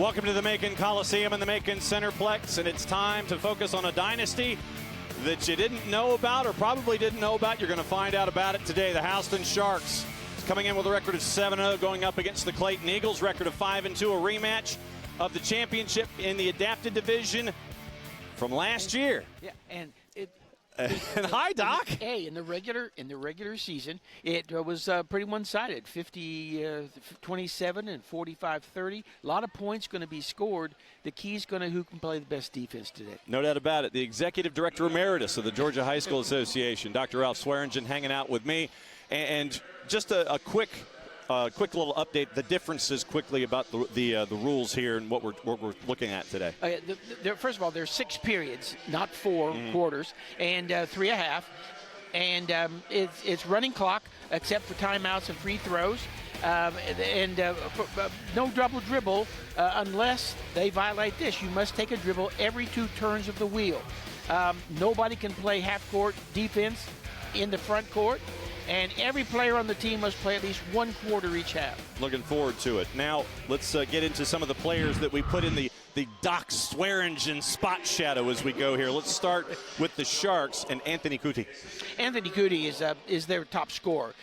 Welcome to the Macon Coliseum and the Macon Centerplex, and it's time to focus on a dynasty that you didn't know about or probably didn't know about. You're going to find out about it today. The Houston Sharks coming in with a record of 7-0, going up against the Clayton Eagles, record of 5-2, a rematch of the championship in the adapted division from last year. Yeah, and and hi, Doc. Hey, in the regular season, it was pretty one-sided, 50-27 and 45-30. A lot of points going to be scored. The key is going to who can play the best defense today. No doubt about it. The Executive Director Emeritus of the Georgia High School Association, Dr. Ralph Swearingen, hanging out with me. And just a quick little update, the differences quickly about the rules here and what we're looking at today. First of all, there's 6 periods, not 4 quarters, and 3.5. And it's running clock except for timeouts and free throws. No double dribble unless they violate this. You must take a dribble every 2 turns of the wheel. Nobody can play half-court defense in the front court. And every player on the team must play at least 1 quarter each half. Looking forward to it. Now, let's get into some of the players that we put in the Doc Swearingen spot shadow as we go here. Let's start with the Sharks and Anthony Cuti. Anthony Cuti is their top scorer.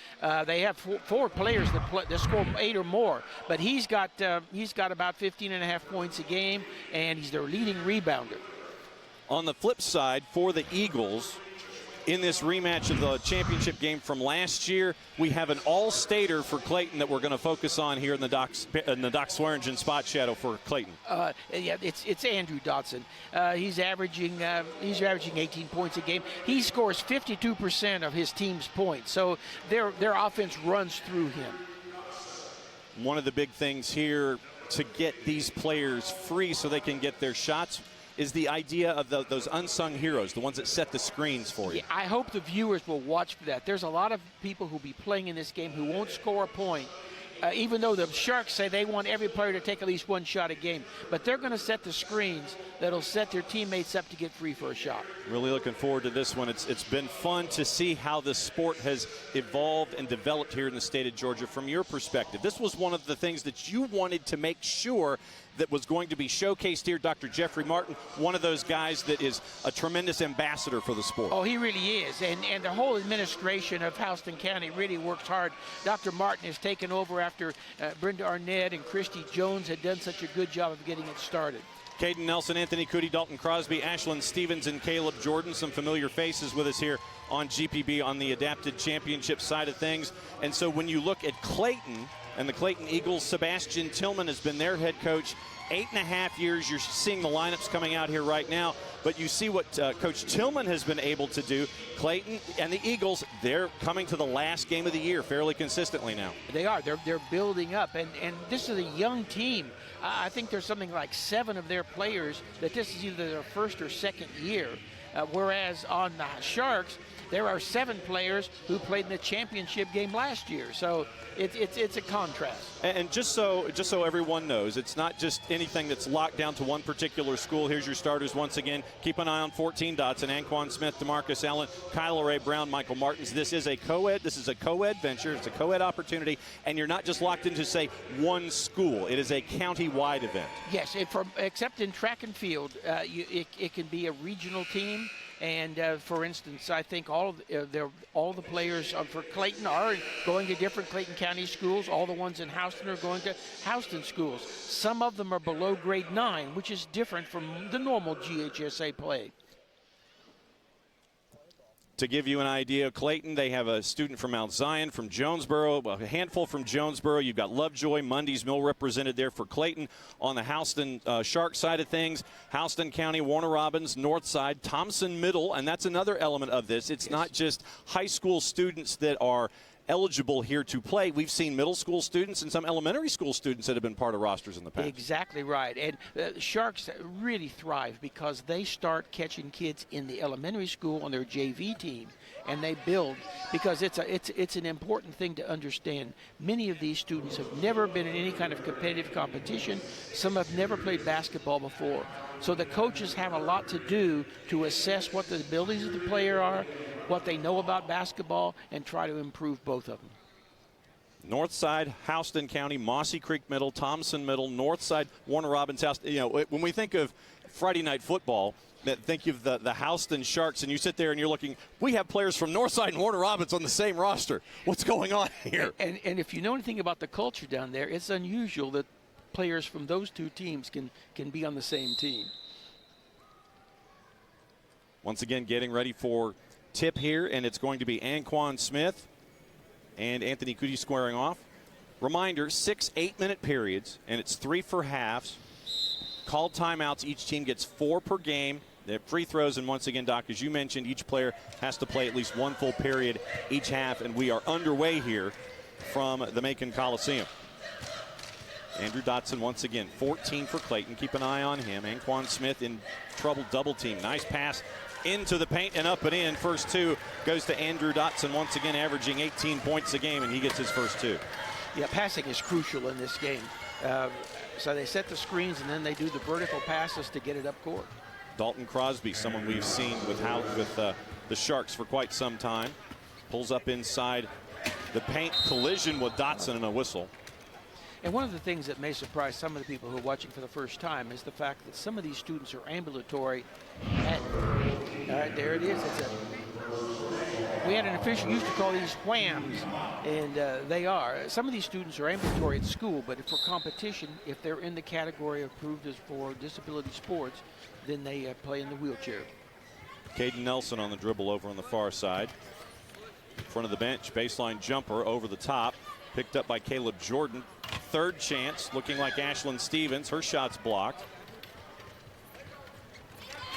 They have 4 players that score 8 or more, but he's got about 15.5 points a game, and he's their leading rebounder. On the flip side, for the Eagles, in this rematch of the championship game from last year, we have an all-stater for Clayton that we're going to focus on here in the Doc Swearingen spot shadow for Clayton. Yeah, it's Andrew Dotson. He's averaging 18 points a game. He scores 52% of his team's points, so their offense runs through him. One of the big things here to get these players free so they can get their shots is the idea of those unsung heroes, the ones that set the screens for you. Yeah, I hope the viewers will watch for that. There's a lot of people who'll be playing in this game who won't score a point, even though the Sharks say they want every player to take at least 1 shot a game. But they're going to set the screens that'll set their teammates up to get free for a shot. Really looking forward to this one. It's been fun to see how the sport has evolved and developed here in the state of Georgia from your perspective. This was one of the things that you wanted to make sure that was going to be showcased here. Dr. Jeffrey Martin, one of those guys that is a tremendous ambassador for the sport. Oh, he really is. And the whole administration of Houston County really works hard. Dr. Martin has taken over after Brenda Arnett and Christy Jones had done such a good job of getting it started. Caden Nelson, Anthony Cuti, Dalton Crosby, Ashlyn Stevens, and Caleb Jordan, some familiar faces with us here on GPB on the adapted championship side of things. And so when you look at Clayton and the Clayton Eagles, Sebastian Tillman has been their head coach 8.5 years. You're seeing the lineups coming out here right now, but you see what Coach Tillman has been able to do. Clayton and the Eagles, they're coming to the last game of the year fairly consistently now. They are. They're building up, and this is a young team. I think there's something like 7 of their players that this is either their first or second year, whereas on the Sharks, there are 7 players who played in the championship game last year. So it's a contrast. And just so everyone knows, it's not just anything that's locked down to one particular school. Here's your starters once again. Keep an eye on 14 Dotson, Anquan Smith, DeMarcus Allen, Kyler Ray Brown, Michael Martins. This is a co-ed venture. It's a co-ed opportunity, and you're not just locked into, say, one school. It is a county-wide event. Yes, except in track and field, it can be a regional team. And for instance, I think all the players for Clayton are going to different Clayton County schools. All the ones in Houston are going to Houston schools. Some of them are below grade 9, which is different from the normal GHSA play. To give you an idea, Clayton, they have a student from Mount Zion, from Jonesboro, a handful from Jonesboro. You've got Lovejoy, Mundy's Mill represented there for Clayton. On the Houston Shark side of things, Houston County, Warner Robins, North Side, Thompson Middle, and that's another element of this. It's not just high school students that are eligible here to play. We've seen middle school students and some elementary school students that have been part of rosters in the past. Exactly right. And Sharks really thrive because they start catching kids in the elementary school on their JV team, and they build, because it's an important thing to understand. Many of these students have never been in any kind of competitive competition. Some have never played basketball before. So the coaches have a lot to do to assess what the abilities of the player are, what they know about basketball, and try to improve both of them. Northside, Houston County, Mossy Creek Middle, Thompson Middle, Northside, Warner Robins House. You know, when we think of Friday night football, think of the Houston Sharks, and you sit there and you're looking, we have players from Northside and Warner Robins on the same roster. What's going on here? And if you know anything about the culture down there, it's unusual that players from those two teams can be on the same team. Once again, getting ready for tip here, and it's going to be Anquan Smith and Anthony Cuti squaring off. Reminder, 6 8-minute periods, and it's 3 for halves. Called timeouts, each team gets 4 per game. They have free throws, and once again, Doc, as you mentioned, each player has to play at least 1 full period each half, and we are underway here from the Macon Coliseum. Andrew Dotson once again, 14 for Clayton. Keep an eye on him. Anquan Smith in trouble double team. Nice pass into the paint and up and in. First 2 goes to Andrew Dotson, once again averaging 18 points a game, and he gets his first 2. Yeah, passing is crucial in this game. So they set the screens, and then they do the vertical passes to get it up court. Dalton Crosby, someone we've seen with the Sharks for quite some time. Pulls up inside the paint, collision with Dotson and a whistle. And one of the things that may surprise some of the people who are watching for the first time is the fact that some of these students are ambulatory. All right, there it is. We had an official used to call these whams, and they are. Some of these students are ambulatory at school, but for competition, if they're in the category approved as for disability sports, then they play in the wheelchair. Caden Nelson on the dribble over on the far side. In front of the bench, baseline jumper over the top. Picked up by Caleb Jordan. Third chance, looking like Ashlyn Stevens. Her shot's blocked.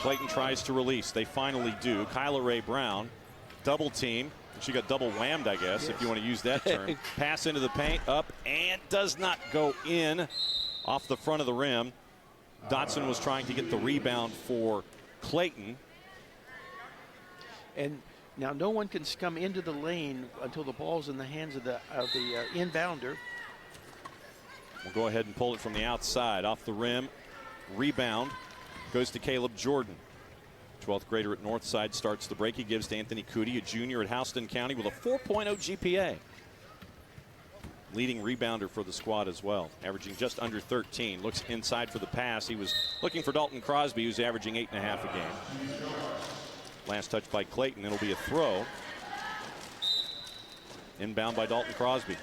Clayton tries to release. They finally do. Kyla Ray Brown, double team. She got double whammed, I guess, if you want to use that term. Pass into the paint, up, and does not go in. Off the front of the rim. Dotson was trying to get the rebound for Clayton. And now no one can come into the lane until the ball's in the hands of the inbounder. We'll go ahead and pull it from the outside, off the rim. Rebound goes to Caleb Jordan. 12th grader at Northside starts the break. He gives to Anthony Cuti, a junior at Houston County with a 4.0 GPA. Leading rebounder for the squad as well, averaging just under 13. Looks inside for the pass. He was looking for Dalton Crosby, who's averaging 8.5 a game. Last touch by Clayton. It'll be a throw. Inbound by Dalton Crosby.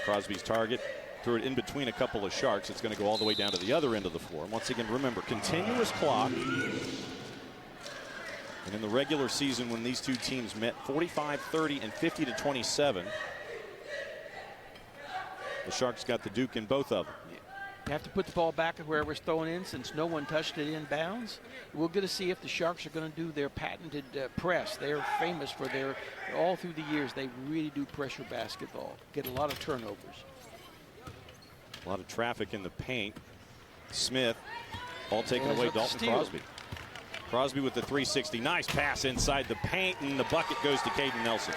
Crosby's target. Threw it in between a couple of Sharks. It's going to go all the way down to the other end of the floor. And once again, remember, continuous clock. And in the regular season, when these two teams met, 45-30 and 50-27. The Sharks got the Duke in both of them. You have to put the ball back where it was thrown in since no one touched it in bounds. We're going to see if the Sharks are going to do their patented press. They're famous for their, all through the years, they really do pressure basketball. Get a lot of turnovers. A lot of traffic in the paint. Smith, ball taken away, Dalton Crosby. Crosby with the 360. Nice pass inside the paint, and the bucket goes to Caden Nelson.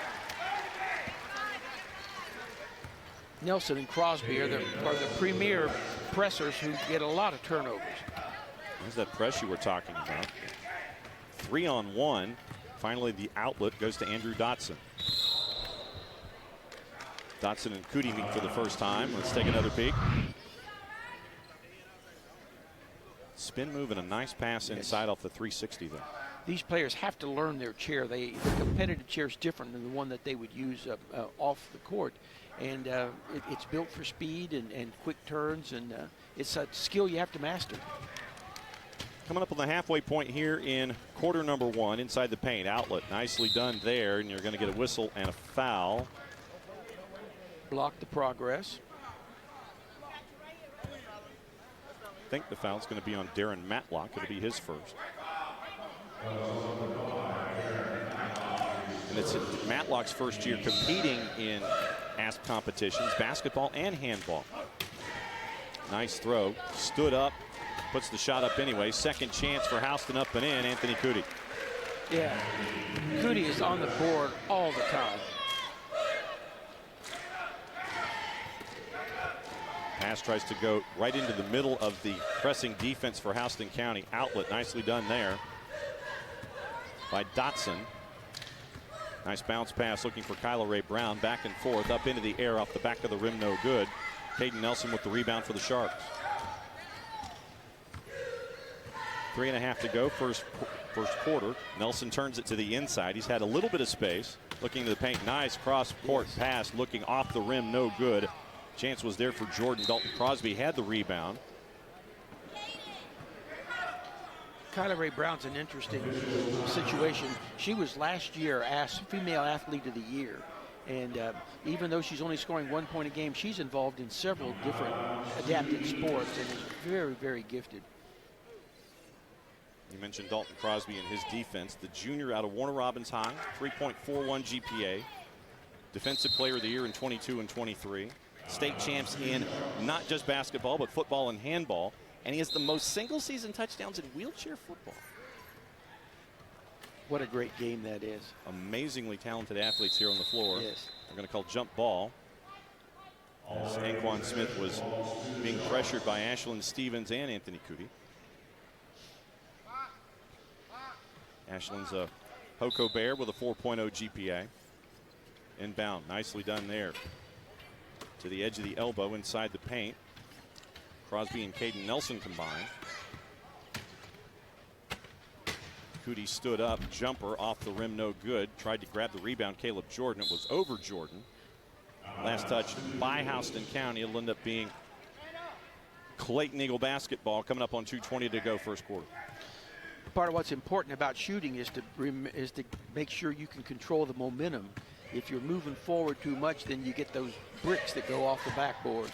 Nelson and Crosby are the premier pressers who get a lot of turnovers. There's that press you were talking about. 3-on-1. Finally, the outlet goes to Andrew Dotson. Dotson and Cuti meet for the first time. Let's take another peek. Spin move and a nice pass inside off the 360 there. These players have to learn their chair. The competitive chair is different than the one that they would use off the court. And it's built for speed and quick turns, and it's a skill you have to master. Coming up on the halfway point here in quarter number 1, inside the paint. Outlet, nicely done there, and you're going to get a whistle and a foul. Block the progress. I think the foul's going to be on Darren Matlock. It'll be his first. And it's Matlock's first year competing in AAASP competitions, basketball and handball. Nice throw. Stood up, puts the shot up anyway. Second chance for Houston, up and in. Anthony Cuti. Yeah, Cuti is on the board all the time. Pass tries to go right into the middle of the pressing defense for Houston County. Outlet, nicely done there by Dotson. Nice bounce pass looking for Kyla Ray Brown. Back and forth, up into the air, off the back of the rim, no good. Caden Nelson with the rebound for the Sharks. 3.5 to go, first quarter. Nelson turns it to the inside. He's had a little bit of space. Looking to the paint, nice cross-court pass, looking off the rim, no good. Chance was there for Jordan. Dalton Crosby had the rebound. Kyla Ray Brown's an interesting situation. She was last year AAASP Female Athlete of the Year. And even though she's only scoring 1 point a game, she's involved in several different adapted sports and is very, very gifted. You mentioned Dalton Crosby and his defense. The junior out of Warner Robins High, 3.41 GPA. Defensive Player of the Year in 22 and 23. State champs in not just basketball, but football and handball. And he has the most single-season touchdowns in wheelchair football. What a great game that is. Amazingly talented athletes here on the floor. Yes. They're going to call jump ball. As Anquan Smith was being pressured by Ashlyn Stevens and Anthony Cuti. Ashlyn's a Poco Bear with a 4.0 GPA. Inbound, nicely done there. To the edge of the elbow inside the paint. Crosby and Caden Nelson combined. Cuti stood up, jumper off the rim, no good. Tried to grab the rebound, Caleb Jordan. It was over Jordan. Last touch by Houston County. It'll end up being Clayton Eagle basketball coming up on 2:20 to go first quarter. Part of what's important about shooting is to make sure you can control the momentum. If you're moving forward too much, then you get those bricks that go off the backboard.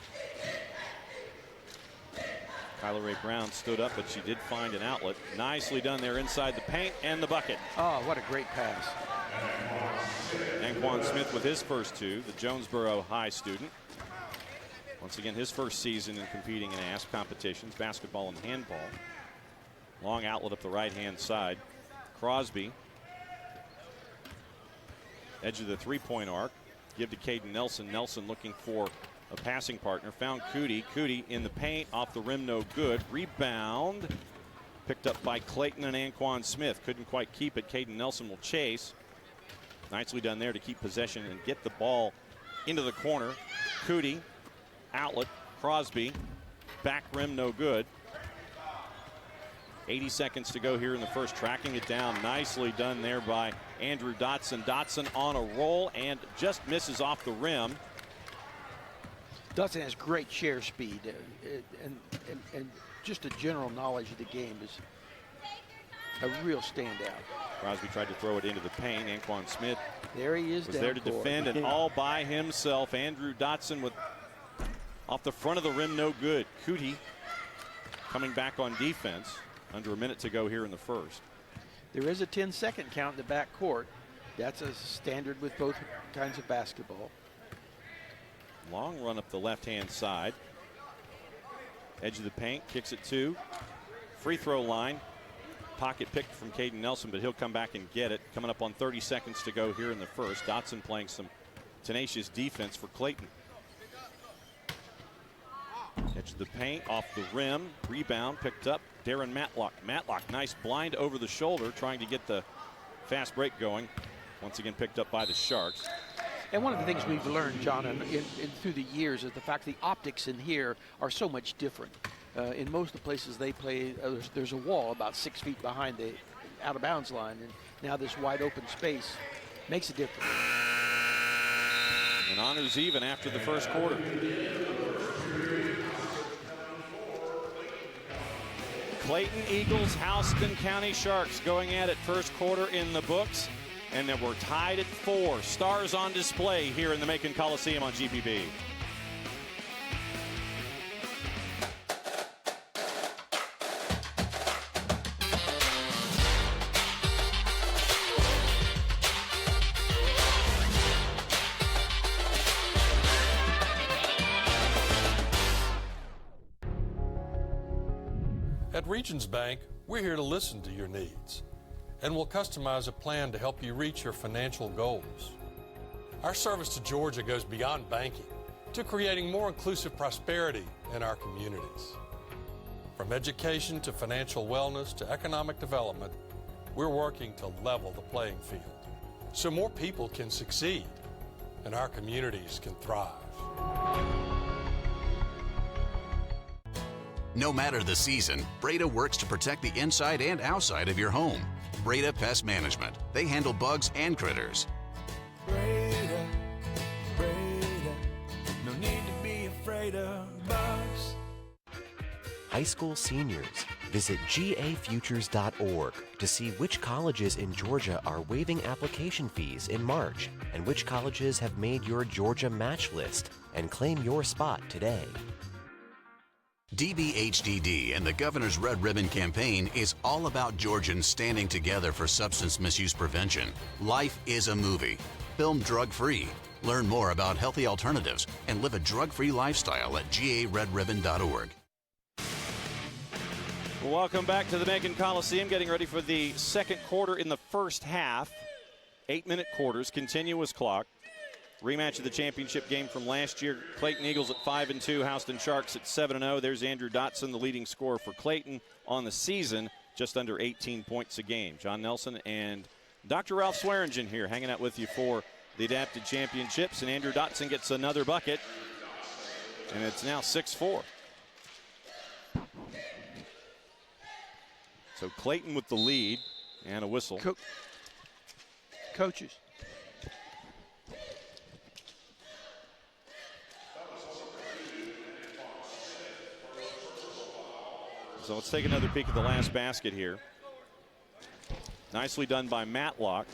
Kyla Ray Brown stood up, but she did find an outlet. Nicely done there inside the paint and the bucket. Oh, what a great pass. Anquan Smith with his first two, the Jonesboro High student. Once again, his first season in competing in AASP competitions, basketball and handball. Long outlet up the right-hand side. Crosby. Edge of the three-point arc. Give to Caden Nelson. Nelson looking for a passing partner. Found Cuti. Cuti in the paint. Off the rim, no good. Rebound. Picked up by Clayton and Anquan Smith. Couldn't quite keep it. Caden Nelson will chase. Nicely done there to keep possession and get the ball into the corner. Cuti. Outlet. Crosby. Back rim, no good. 80 seconds to go here in the first. Tracking it down. Nicely done there by Andrew Dotson. Dotson on a roll and just misses off the rim. Dotson has great share speed and just a general knowledge of the game is a real standout. Crosby tried to throw it into the paint. Anquan Smith there he is was there to defend and all by himself. Andrew Dotson with off the front of the rim, no good. Cuti coming back on defense. Under a minute to go here in the first. There is a 10-second count in the back court. That's a standard with both kinds of basketball. Long run up the left-hand side. Edge of the paint, kicks it to. Free throw line. Pocket picked from Caden Nelson, but he'll come back and get it. Coming up on 30 seconds to go here in the first. Dotson playing some tenacious defense for Clayton. Edge of the paint, off the rim. Rebound picked up. Darren Matlock. Matlock, nice blind over the shoulder, trying to get the fast break going. Once again picked up by the Sharks. And one of the things we've learned, John, through the years is the fact the optics in here are so much different. In most of the places they play, there's a wall about 6 feet behind the out-of-bounds line, and now this wide open space makes a difference. And honors even after the first quarter. Clayton Eagles, Houston County Sharks going at it first quarter in the books. And then we're tied at 4. Stars on display here in the Macon Coliseum on GPB. At Regions Bank, we're here to listen to your needs, and we'll customize a plan to help you reach your financial goals. Our service to Georgia goes beyond banking to creating more inclusive prosperity in our communities. From education to financial wellness to economic development, we're working to level the playing field. so more people can succeed and our communities can thrive. No matter the season, Breda works to protect the inside and outside of your home. Breda Pest Management. They handle bugs and critters. Breda, Breda, no need to be afraid of bugs. High school seniors, visit gafutures.org to see which colleges in Georgia are waiving application fees in March and which colleges have made your Georgia match list, and claim your spot today. DBHDD and the Governor's Red Ribbon Campaign is all about Georgians standing together for substance misuse prevention. Life is a movie. Film drug-free. Learn more about healthy alternatives and live a drug-free lifestyle at garedribbon.org. Welcome back to the Macon Coliseum, getting ready for the second quarter in the first half. 8-minute quarters, continuous clock. Rematch of the championship game from last year. Clayton Eagles at 5-2, Houston Sharks at 7-0. There's Andrew Dotson, the leading scorer for Clayton on the season, just under 18 points a game. John Nelson and Dr. Ralph Swearingen here hanging out with you for the Adapted Championships. And Andrew Dotson gets another bucket, and it's now 6-4. So Clayton with the lead and a whistle. Coaches. So let's take another peek at the last basket here. Nicely done by Matlock.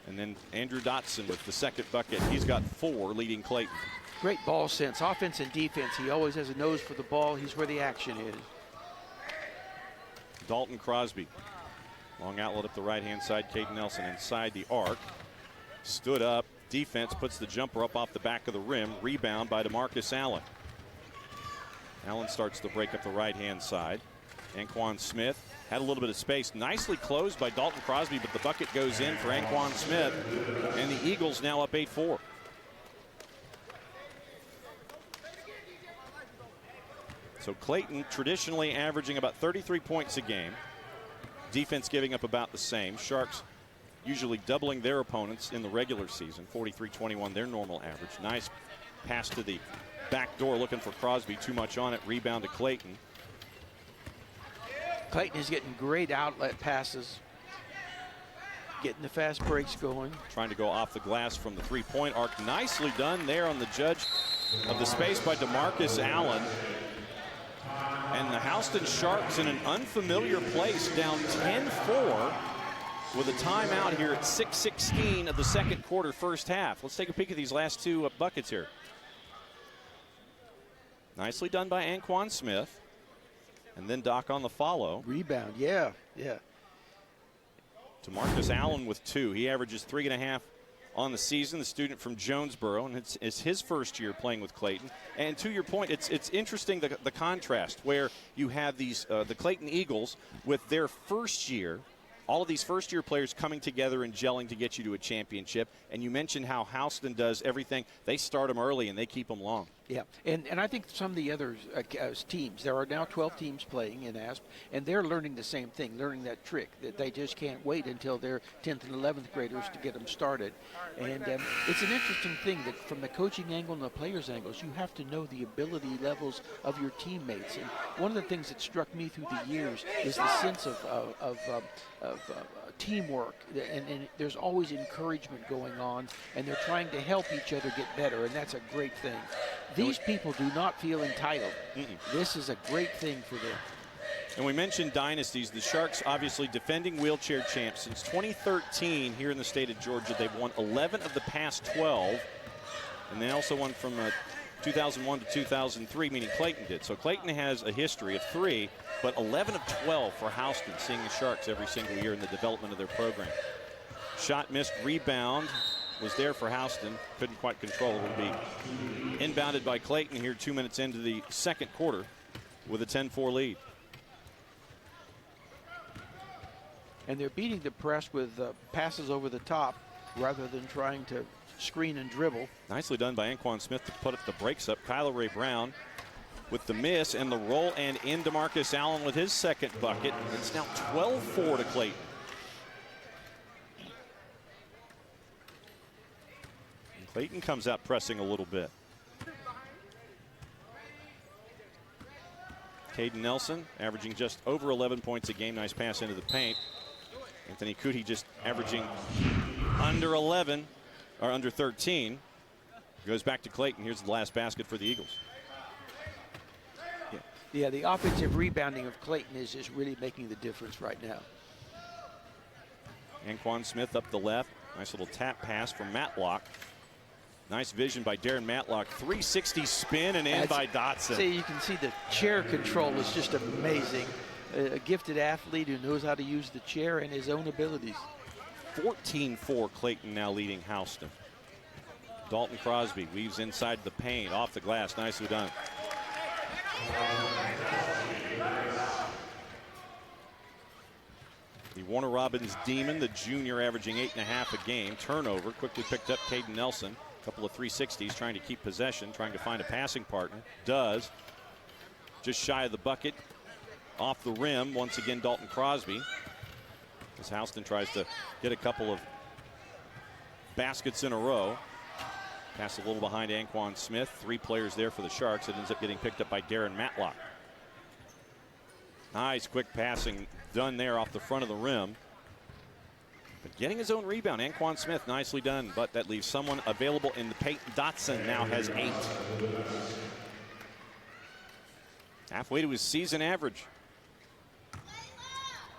And then Andrew Dotson with the second bucket. He's got 4, leading Clayton. Great ball sense, offense and defense. He always has a nose for the ball. He's where the action is. Dalton Crosby. Long outlet up the right-hand side. Caden Nelson inside the arc. Stood up. Defense puts the jumper up off the back of the rim. Rebound by DeMarcus Allen. Allen starts to break up the right-hand side. Anquan Smith had a little bit of space. Nicely closed by Dalton Crosby, but the bucket goes in for Anquan Smith. And the Eagles now up 8-4. So Clayton traditionally averaging about 33 points a game. Defense giving up about the same. Sharks usually doubling their opponents in the regular season. 43-21, their normal average. Nice pass to the back door, looking for Crosby. Too much on it. Rebound to Clayton. Clayton is getting great outlet passes. Getting the fast breaks going. Trying to go off the glass from the three-point arc. Nicely done there on the judge of the space by DeMarcus Allen. And the Houston Sharks in an unfamiliar place, down 10-4 with a timeout here at 6:16 of the second quarter, first half. Let's take a peek at these last two buckets here. Nicely done by Anquan Smith. And then Doc on the follow. Rebound, yeah. DeMarcus Allen with 2. He averages 3.5 on the season, the student from Jonesboro, and it's his first year playing with Clayton. And to your point, it's interesting the contrast where you have these the Clayton Eagles with their first year, all of these first-year players coming together and gelling to get you to a championship. And you mentioned how Houston does everything. They start them early and they keep them long. Yeah, and I think some of the other teams, there are now 12 teams playing in ASP, and they're learning the same thing, learning that trick, that they just can't wait until they're 10th and 11th graders to get them started. And it's an interesting thing that from the coaching angle and the players' angles, you have to know the ability levels of your teammates. And one of the things that struck me through the years is the sense of teamwork, and there's always encouragement going on, and they're trying to help each other get better, and that's a great thing. These people do not feel entitled. This is a great thing for them. And we mentioned dynasties. The Sharks obviously defending wheelchair champs since 2013 here in the state of Georgia. They've won 11 of the past 12, and they also won from 2001 to 2003, meaning Clayton did. So Clayton has a history of 3, but 11 of 12 for Houston, seeing the Sharks every single year in the development of their program. Shot missed, rebound was there for Houston. Couldn't quite control it. Will be inbounded by Clayton here 2 minutes into the second quarter with a 10-4 lead. And they're beating the press with passes over the top rather than trying to screen and dribble. Nicely done by Anquan Smith to put up the breaks up. Kyler Ray Brown with the miss and the roll, and in DeMarcus Allen with his second bucket. It's now 12-4 to Clayton. Clayton comes out pressing a little bit. Caden Nelson averaging just over 11 points a game. Nice pass into the paint. Anthony Cuti just averaging under 11, or under 13. Goes back to Clayton. Here's the last basket for the Eagles. Yeah, the offensive rebounding of Clayton is really making the difference right now. Anquan Smith up the left. Nice little tap pass from Matlock. Nice vision by Darren Matlock. 360 spin and in by Dotson. See, you can see the chair control is just amazing. A gifted athlete who knows how to use the chair and his own abilities. 14-4 Clayton now leading Houston. Dalton Crosby weaves inside the paint, off the glass, nicely done. The Warner Robins Demon, the junior, averaging 8.5 a game. Turnover, quickly picked up Caden Nelson. A couple of 360s, trying to keep possession, trying to find a passing partner. Does. Just shy of the bucket. Off the rim, once again, Dalton Crosby. As Houston tries to get a couple of baskets in a row. Pass a little behind Anquan Smith. 3 players there for the Sharks. It ends up getting picked up by Darren Matlock. Nice quick passing done there off the front of the rim. But getting his own rebound, Anquan Smith, nicely done. But that leaves someone available in the paint. Dotson now has 8. Halfway to his season average.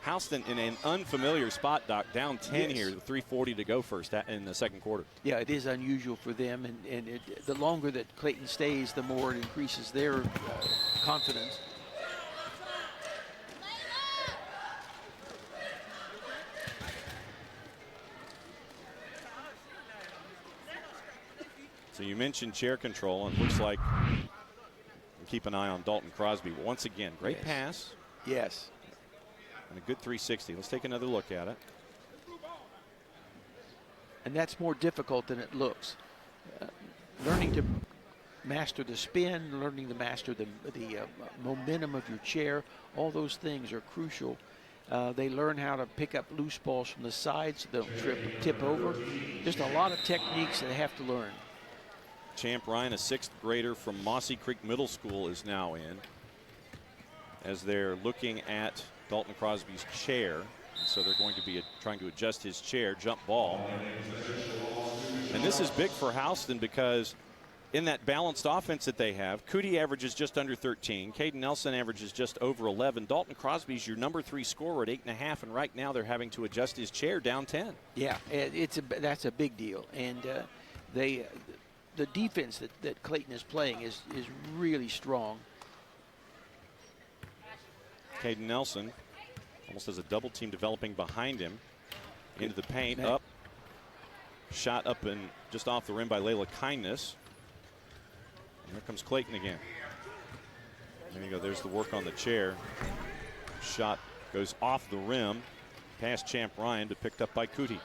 Houston in an unfamiliar spot, Doc, down 10 here, with 3:40 to go first in the second quarter. Yeah, it is unusual for them, and the longer that Clayton stays, the more it increases their confidence. So you mentioned chair control, and it looks like keep an eye on Dalton Crosby. Once again, great pass. Yes. And a good 360. Let's take another look at it. And that's more difficult than it looks. Learning to master the spin, learning to master the momentum of your chair, all those things are crucial. They learn how to pick up loose balls from the sides so they don't tip over. Just a lot of techniques they have to learn. Champ Ryan, a 6th grader from Mossy Creek Middle School, is now in as they're looking at Dalton Crosby's chair. So they're going to be trying to adjust his chair. Jump ball. And this is big for Houston because in that balanced offense that they have, Cuti averages just under 13. Caden Nelson averages just over 11. Dalton Crosby's your number 3 scorer at 8.5, and right now they're having to adjust his chair down 10. Yeah, that's a big deal. And the defense that Clayton is playing is really strong. Caden Nelson almost has a double team developing behind him. Into the paint, up. Shot up and just off the rim by Laila Kindness. And here comes Clayton again. There you go, there's the work on the chair. Shot goes off the rim, past Champ Ryan, but picked up by Cuti.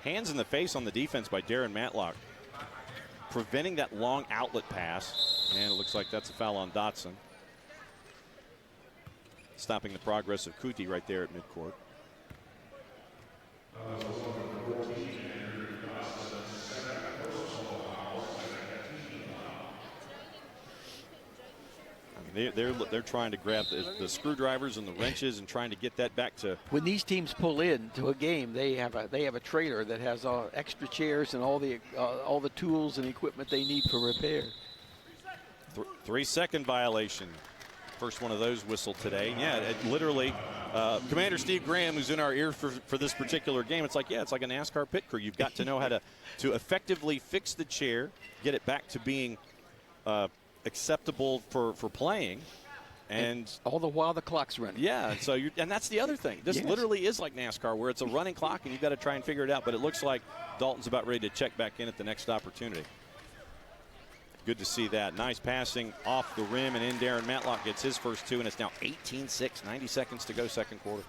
Hands in the face on the defense by Darren Matlock, preventing that long outlet pass. And it looks like that's a foul on Dotson. Stopping the progress of Cuti right there at midcourt. They're trying to grab the screwdrivers and the wrenches and trying to get that back to. When these teams pull in to a game, they have a trailer that has extra chairs and all the tools and equipment they need for repair. 3-second violation. First one of those whistled today. Yeah, it literally, Commander Steve Graham, who's in our ear for this particular game, it's like a NASCAR pit crew. You've got to know how to effectively fix the chair, get it back to being acceptable for playing. And all the while the clock's running. Yeah, so and that's the other thing. This literally is like NASCAR, where it's a running clock and you've got to try and figure it out. But it looks like Dalton's about ready to check back in at the next opportunity. Good to see that. Nice passing off the rim, and in Darren Matlock gets his first 2, and it's now 18-6, 90 seconds to go, second quarter.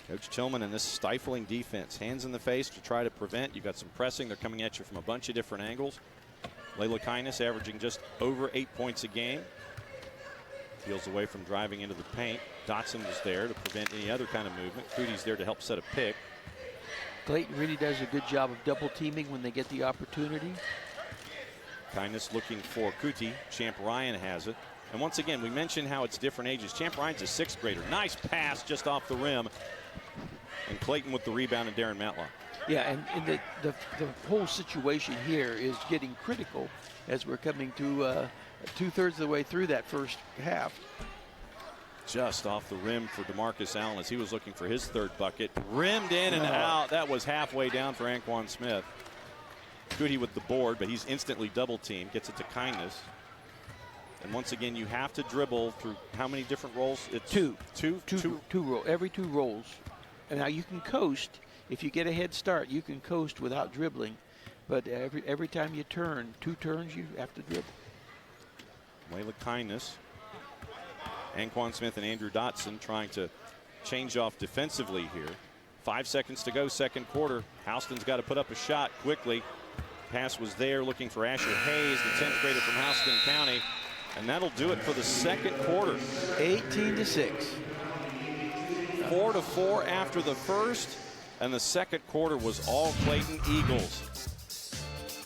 Coach Tillman and this stifling defense. Hands in the face to try to prevent. You've got some pressing. They're coming at you from a bunch of different angles. Laila Kindness averaging just over 8 points a game. Peels away from driving into the paint. Dotson was there to prevent any other kind of movement. Cuti's there to help set a pick. Clayton really does a good job of double teaming when they get the opportunity. Kindness looking for Cuti. Champ Ryan has it. And once again, we mentioned how it's different ages. Champ Ryan's a 6th grader. Nice pass just off the rim. And Clayton with the rebound and Darren Matlock. Yeah, and the whole situation here is getting critical as we're coming to 2/3 of the way through that first half. Just off the rim for DeMarcus Allen as he was looking for his 3rd bucket. Rimmed in and out. That was halfway down for Anquan Smith. Cuti with the board, but he's instantly double teamed. Gets it to Kindness. And once again, you have to dribble through how many different rolls? It's two rolls. Every 2 rolls. And now you can coast. If you get a head start, you can coast without dribbling. But every time you turn, 2 turns, you have to dribble. Laila Kindness. Anquan Smith and Andrew Dotson trying to change off defensively here. 5 seconds to go, 2nd quarter. Houston's got to put up a shot quickly. Pass was there, looking for Asher Hayes, the 10th grader from Houston County. And that'll do it for the 2nd quarter. 18-6. 4-4 after the first, and the 2nd quarter was all Clayton Eagles.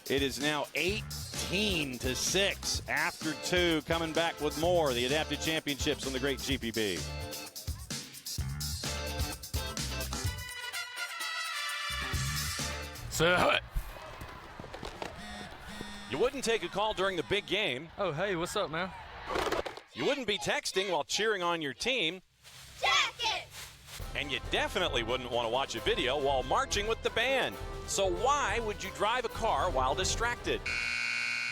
It is now 18-6 after 2. Coming back with more. The Adapted Championships on the great GPB. So, You wouldn't take a call during the big game. oh, hey, what's up, man? You wouldn't be texting while cheering on your team. And you definitely wouldn't want to watch a video while marching with the band. So why would you drive a car while distracted?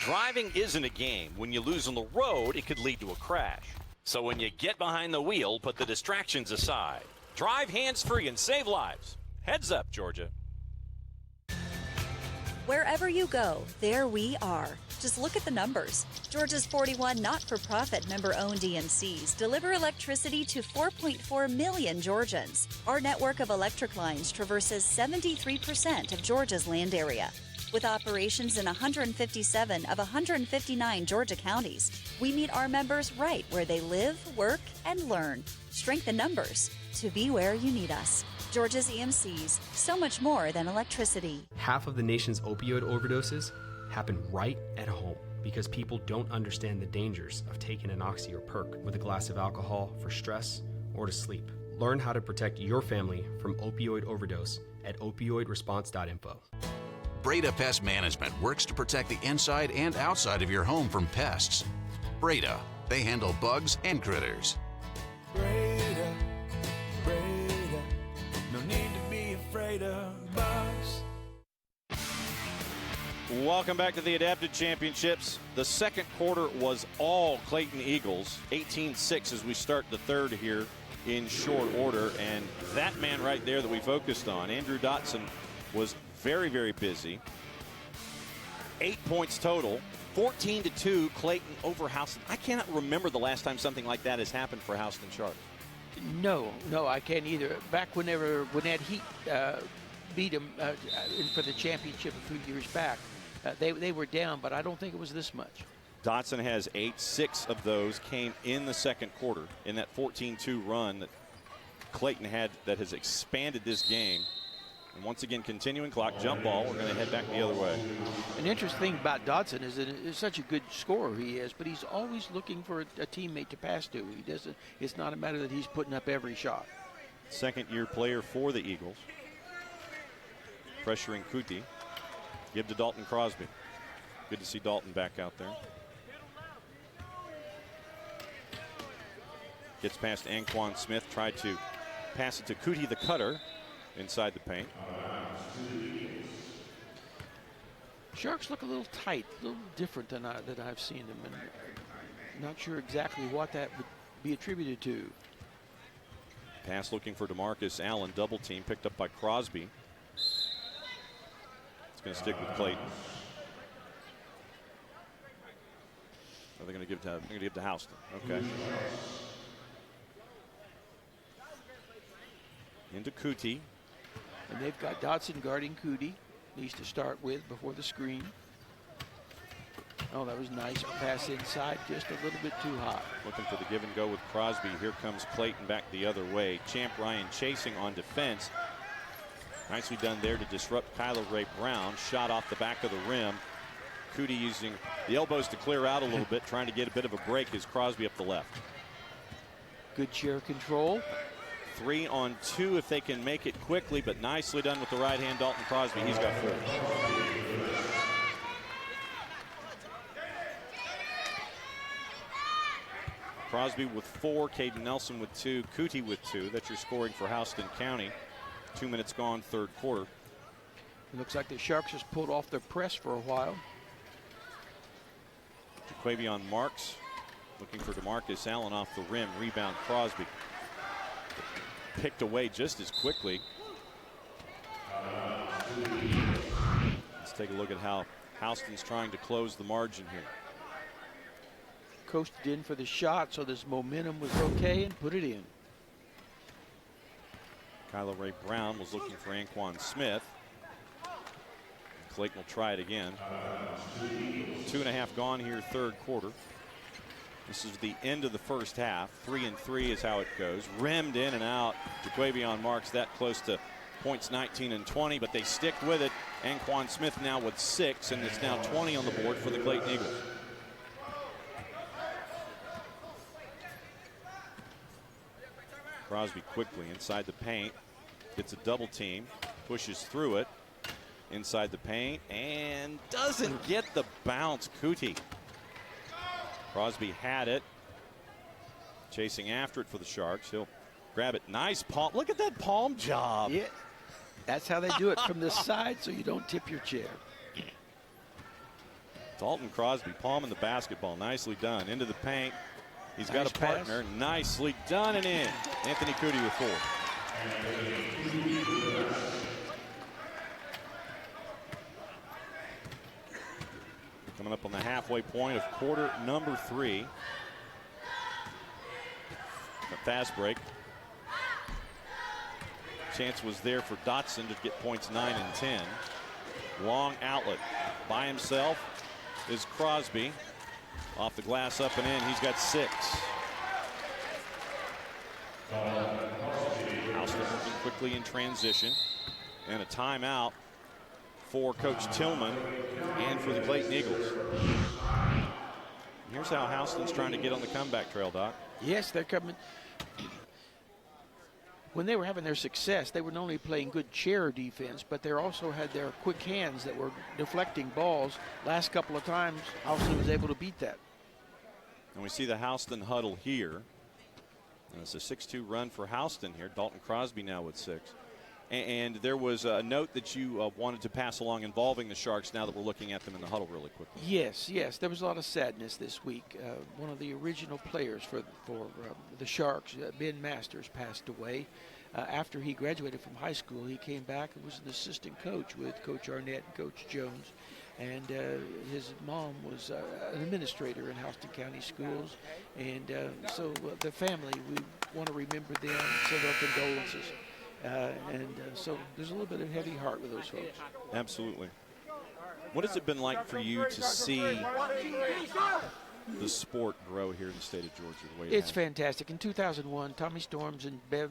Driving isn't a game. When you lose on the road, it could lead to a crash. So when you get behind the wheel, put the distractions aside. Drive hands-free and save lives. Heads up, Georgia. Wherever you go, there we are. Just look at the numbers. Georgia's 41 not-for-profit member-owned EMCs deliver electricity to 4.4 million Georgians. Our network of electric lines traverses 73% of Georgia's land area. With operations in 157 of 159 Georgia counties, we meet our members right where they live, work, and learn. Strengthen numbers to be where you need us. Georgia's EMCs, so much more than electricity. Half of the nation's opioid overdoses happen right at home because people don't understand the dangers of taking an oxy or perk with a glass of alcohol for stress or to sleep. Learn how to protect your family from opioid overdose at opioidresponse.info. Breda Pest Management works to protect the inside and outside of your home from pests. Breda, they handle bugs and critters. Breda, Breda, no need to be afraid of bugs. Welcome back to the Adapted Championships. The 2nd quarter was all Clayton Eagles. 18-6 as we start the 3rd here in short order. And that man right there that we focused on, Andrew Dotson, was very, very busy. 8 points total. 14-2 Clayton over Houston. I cannot remember the last time something like that has happened for Houston Sharks. No, I can't either. Back when that Heat beat them for the championship a few years back, they were down, but I don't think it was this much. Dotson has 8. 6 of those came in the 2nd quarter in that 14-2 run that Clayton had that has expanded this game. And once again, continuing clock, jump ball. We're going to head back the other way. An interesting thing about Dotson is that he's such a good scorer he is, but he's always looking for a teammate to pass to. He doesn't. It's not a matter that he's putting up every shot. 2nd-year player for the Eagles. Pressuring Cuti. Give to Dalton Crosby. Good to see Dalton back out there. Gets past Anquan Smith. Tried to pass it to Cuti the cutter inside the paint. Sharks look a little tight, a little different than I've seen them, and not sure exactly what that would be attributed to. Pass looking for DeMarcus Allen. Double team picked up by Crosby. It's going to stick with Clayton. Are they going to give to Houston? Okay. Into Cuti. And they've got Dotson guarding Cuti. Needs to start with before the screen. Oh, that was nice. Pass inside, just a little bit too hot. Looking for the give and go with Crosby. Here comes Clayton back the other way. Champ Ryan chasing on defense. Nicely done there to disrupt Kyla Ray Brown. Shot off the back of the rim. Cuti using the elbows to clear out a little bit, trying to get a bit of a break as Crosby up the left. Good chair control. 3 on 2 if they can make it quickly, but nicely done with the right hand. Dalton Crosby, he's got 4. Crosby with 4, Caden Nelson with 2, Cuti with 2. That's your scoring for Houston County. 2 minutes gone, third quarter. It looks like the Sharks just pulled off their press for a while. Jaquavion Marks looking for DeMarcus Allen off the rim. Rebound Crosby. Picked away just as quickly. Let's take a look at how Houston's trying to close the margin here. Coasted in for the shot, so this momentum was okay and put it in. Kyla Ray Brown was looking for Anquan Smith. Clayton will try it again. 2.5 gone here, third quarter. This is the end of the first half. 3-3 is how it goes. Rimmed in and out. Jaquavion Marks that close to points 19 and 20, but they stick with it. Anquan Smith now with 6, and it's now 20 on the board for the Clayton Eagles. Crosby quickly inside the paint. Gets a double team. Pushes through it. Inside the paint and doesn't get the bounce. Cuti. Crosby had it. Chasing after it for the Sharks. He'll grab it. Nice palm. Look at that palm job. Yeah, that's how they do it from the side so you don't tip your chair. Dalton Crosby palming the basketball. Nicely done. Into the paint. He's got Nice a partner. pass. Nicely done and in. Anthony Cuti with 4. Coming up on the halfway point of quarter number 3. A fast break. Chance was there for Dotson to get points 9 and 10. Long outlet by himself is Crosby. Off the glass, up and in. He's got 6. Houston working quickly in transition. And a timeout for Coach Tillman and for the Clayton Eagles. Here's how Houston's trying to get on the comeback trail, Doc. Yes, they're coming. When they were having their success, they were not only playing good chair defense, but they also had their quick hands that were deflecting balls. Last couple of times, Houston was able to beat that. And we see the Houston huddle here. And it's a 6-2 run for Houston here. Dalton Crosby now with 6. And there was a note that you wanted to pass along involving the Sharks now that we're looking at them in the huddle really quickly. Yes, yes. There was a lot of sadness this week. One of the original players for the Sharks, Ben Masters, passed away. After he graduated from high school, he came back and was an assistant coach with Coach Arnett and Coach Jones. And his mom was an administrator in Houston County Schools. And so the family, we want to remember them, send our condolences. So there's a little bit of heavy heart with those folks. Absolutely. What has it been like for you to see the sport grow here in the state of Georgia the way it It's has? fantastic. In 2001, Tommy Storms and Bev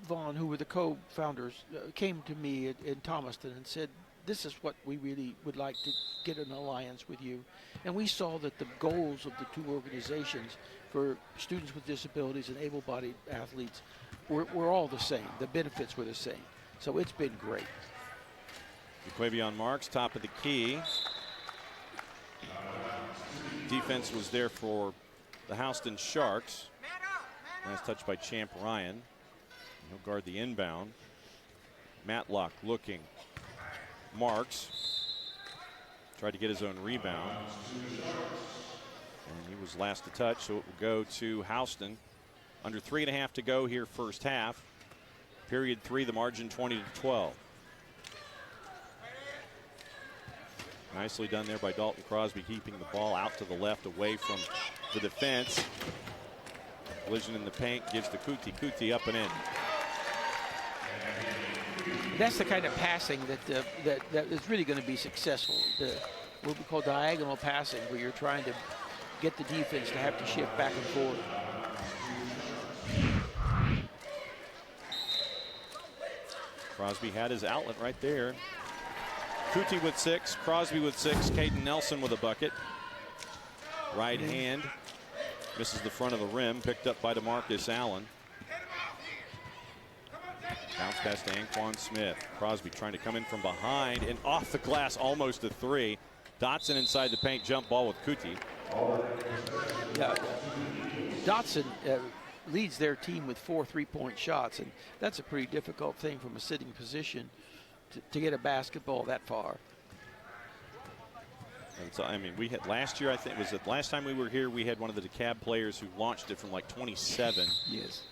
Vaughn, who were the co-founders, came to me in Thomaston and said, this is what we really would like to get an alliance with you. And we saw that the goals of the two organizations for students with disabilities and able-bodied athletes were all the same. The benefits were the same. So it's been great. Jaquavion Marks, top of the key. Defense was there for the Houston Sharks. Nice touch by Champ Ryan. He'll guard the inbound. Matlock looking. Marks tried to get his own rebound. And he was last to touch, so it will go to Houston. Under 3.5 to go here first half. Period 3, the margin 20-12. Nicely done there by Dalton Crosby, keeping the ball out to the left away from the defense. Collision in the paint gives to Cuti. Cuti up and in. That's the kind of passing that is really going to be successful. What we call diagonal passing, where you're trying to get the defense to have to shift back and forth. Crosby had his outlet right there. Cuti with 6, Crosby with 6, Caden Nelson with a bucket. Right hand misses the front of the rim, picked up by DeMarcus Allen. Bounce pass to Anquan Smith. Crosby trying to come in from behind and off the glass, almost a 3. Dotson inside the paint, jump ball with Cuti. Yeah, Dotson leads their team with 4 3-point shots, and that's a pretty difficult thing from a sitting position to get a basketball that far. And so, I mean, we had last year, I think, was the last time we were here, we had one of the DeKalb players who launched it from like 27. Yes.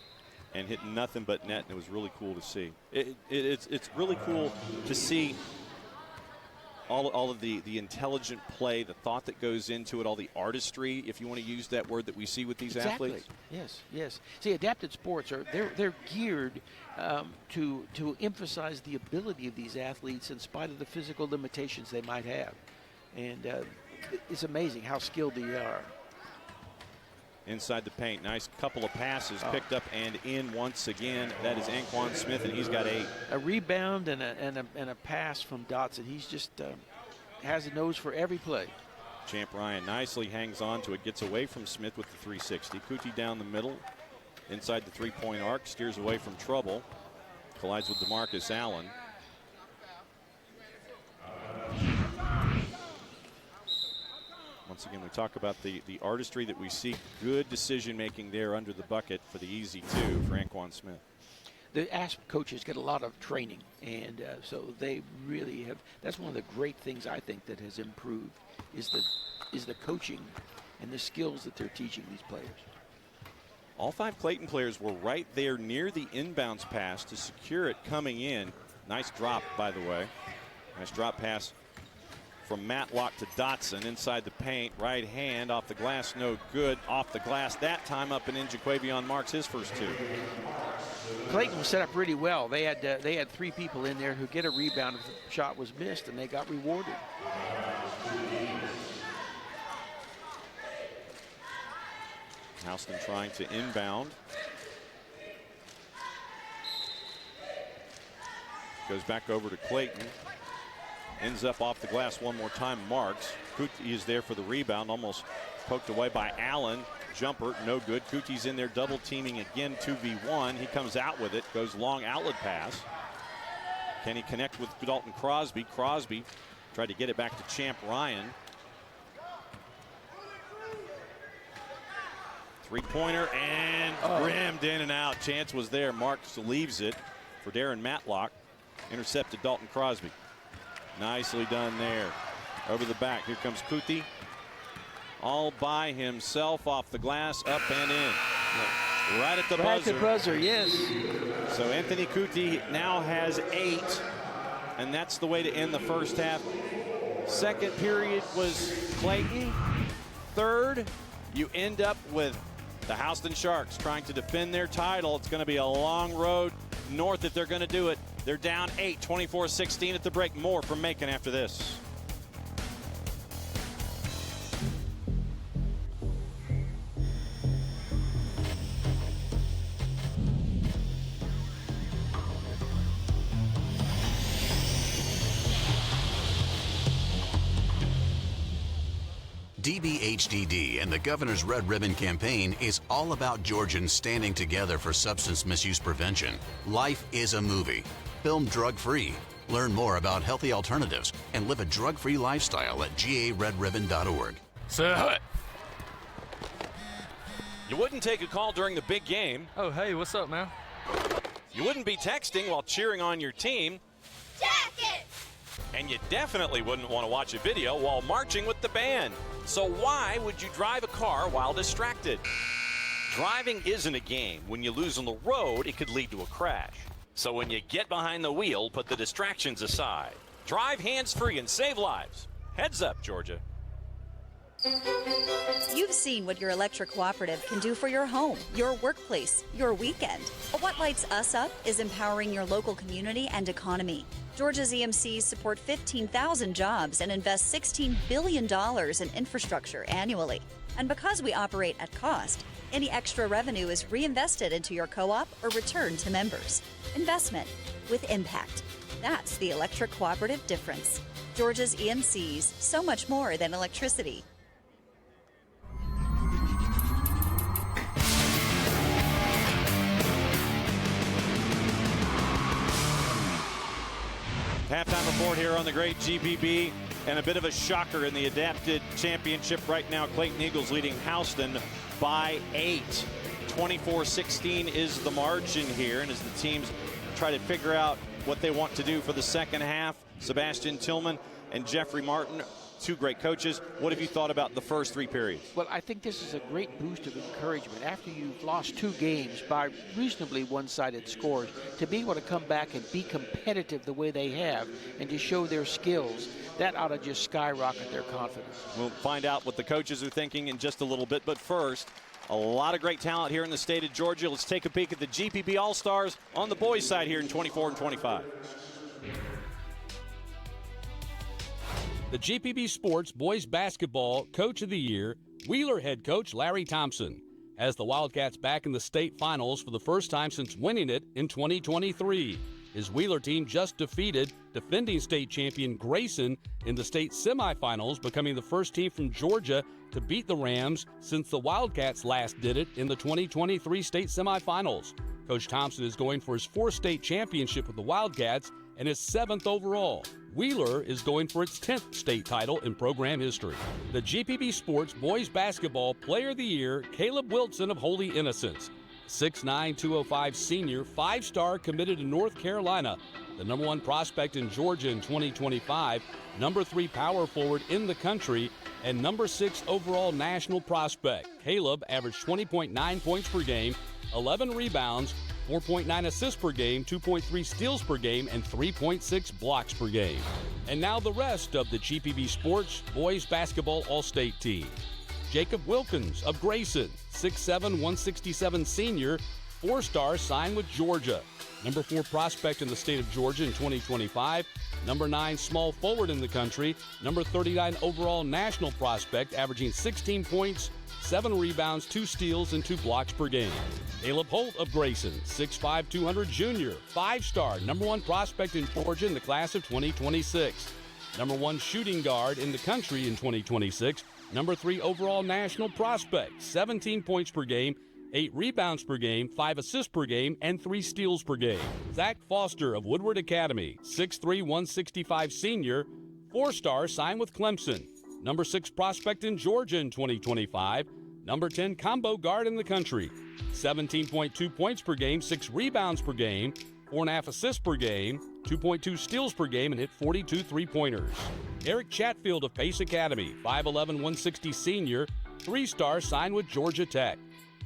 And hit nothing but net, and it was really cool to see. It's really cool to see all of the intelligent play, the thought that goes into it, all the artistry, if you want to use that word that we see with these athletes. Yes, yes. See, adapted sports they're geared to emphasize the ability of these athletes in spite of the physical limitations they might have, and it's amazing how skilled they are. Inside the paint, nice couple of passes, picked up and in once again. That is Anquan Smith, and he's got 8. A rebound and a pass from Dotson. He's just has a nose for every play. Champ Ryan nicely hangs on to it, gets away from Smith with the 360. Cuti down the middle, inside the 3-point arc, steers away from trouble, collides with DeMarcus Allen. Once again, we talk about the artistry that we see. Good decision-making there under the bucket for the easy 2 for Anquan Smith. The AAASP coaches get a lot of training, and so they really have. That's one of the great things I think that has improved is the coaching and the skills that they're teaching these players. All 5 Clayton players were right there near the inbounds pass to secure it coming in. Nice drop, by the way. Nice drop pass from Matlock to Dotson inside the paint. Right hand off the glass, no good. Off the glass that time, up and in. Jaquavion marks his first 2. Clayton was set up really well. They had 3 people in there who get a rebound if the shot was missed, and they got rewarded. Houston trying to inbound. Goes back over to Clayton. Ends up off the glass one more time, marks. Cuti is there for the rebound, almost poked away by Allen. Jumper, no good. Cuti's in there double teaming again, 2v1. He comes out with it, goes long outlet pass. Can he connect with Dalton Crosby? Crosby tried to get it back to Champ Ryan. 3-pointer and rimmed in and out. Chance was there. Marks leaves it for Darren Matlock. Intercepted Dalton Crosby. Nicely done there. Over the back. Here comes Cuti. All by himself off the glass, up and in. Right at the buzzer. Right at the buzzer, yes. So Anthony Cuti now has 8, and that's the way to end the first half. Second period was Clayton. Third, you end up with the Houston Sharks trying to defend their title. It's going to be a long road north if they're going to do it. They're down 8, 24-16 at the break. More from Macon after this. DBHDD and the Governor's Red Ribbon Campaign is all about Georgians standing together for substance misuse prevention. Life is a movie. Film drug-free. Learn more about healthy alternatives and live a drug-free lifestyle at garedribbon.org. Sir. You wouldn't take a call during the big game. Oh, hey, what's up, man? You wouldn't be texting while cheering on your team. Jacket! And you definitely wouldn't want to watch a video while marching with the band. So why would you drive a car while distracted? Driving isn't a game. When you lose on the road, it could lead to a crash. So when you get behind the wheel, put the distractions aside. Drive hands-free and save lives. Heads up, Georgia. You've seen what your electric cooperative can do for your home, your workplace, your weekend. But what lights us up is empowering your local community and economy. Georgia's EMCs support 15,000 jobs and invest $16 billion in infrastructure annually. And because we operate at cost, any extra revenue is reinvested into your co-op or returned to members. Investment. with impact. That's the electric cooperative difference. Georgia's EMCs, so much more than electricity. Halftime report here on the great GPB, and a bit of a shocker in the adapted championship right now. Clayton Eagles leading Houston by 8. 24-16 is the margin here, and as the teams try to figure out what they want to do for the second half, Sebastian Tillman and Jeffrey Martin, two great coaches. What have you thought about the first 3 periods? Well, I think this is a great boost of encouragement after you've lost 2 games by reasonably one-sided scores, to be able to come back and be competitive the way they have and to show their skills. That ought to just skyrocket their confidence. We'll find out what the coaches are thinking in just a little bit, but first, a lot of great talent here in the state of Georgia. Let's take a peek at the GPB All-Stars on the boys' side here in 24 and 25. The GPB Sports Boys Basketball Coach of the Year, Wheeler head coach Larry Thompson, has the Wildcats back in the state finals for the first time since winning it in 2023. His Wheeler team just defeated defending state champion Grayson in the state semifinals, becoming the first team from Georgia to beat the Rams since the Wildcats last did it in the 2023 state semifinals. Coach Thompson is going for his 4th state championship with the Wildcats and his 7th overall. Wheeler is going for its 10th state title in program history. The GPB Sports Boys Basketball Player of the Year, Caleb Wilson of Holy Innocents. 6'9", 205 senior, 5-star committed to North Carolina, the number 1 prospect in Georgia in 2025, number 3 power forward in the country, and number 6 overall national prospect. Caleb averaged 20.9 points per game, 11 rebounds, 4.9 assists per game, 2.3 steals per game, and 3.6 blocks per game. And now the rest of the GPB Sports Boys Basketball All-State team. Jacob Wilkins of Grayson, 6'7", 167 senior, 4-star, signed with Georgia. Number 4 prospect in the state of Georgia in 2025. Number 9 small forward in the country. Number 39 overall national prospect, averaging 16 points, 7 rebounds, 2 steals, and 2 blocks per game. Caleb Holt of Grayson, 6'5", 200 junior, 5-star, number 1 prospect in Georgia in the class of 2026. Number 1 shooting guard in the country in 2026. Number 3 overall national prospect, 17 points per game, 8 rebounds per game, 5 assists per game, and 3 steals per game. Zach Foster of Woodward Academy, 6'3", 165 senior, 4-star, signed with Clemson. Number 6 prospect in Georgia in 2025. Number 10 combo guard in the country. 17.2 points per game, 6 rebounds per game, 4.5 assists per game, 2.2 steals per game, and hit 42 three-pointers. Eric Chatfield of Pace Academy, 5'11", 160 senior, 3-star, signed with Georgia Tech.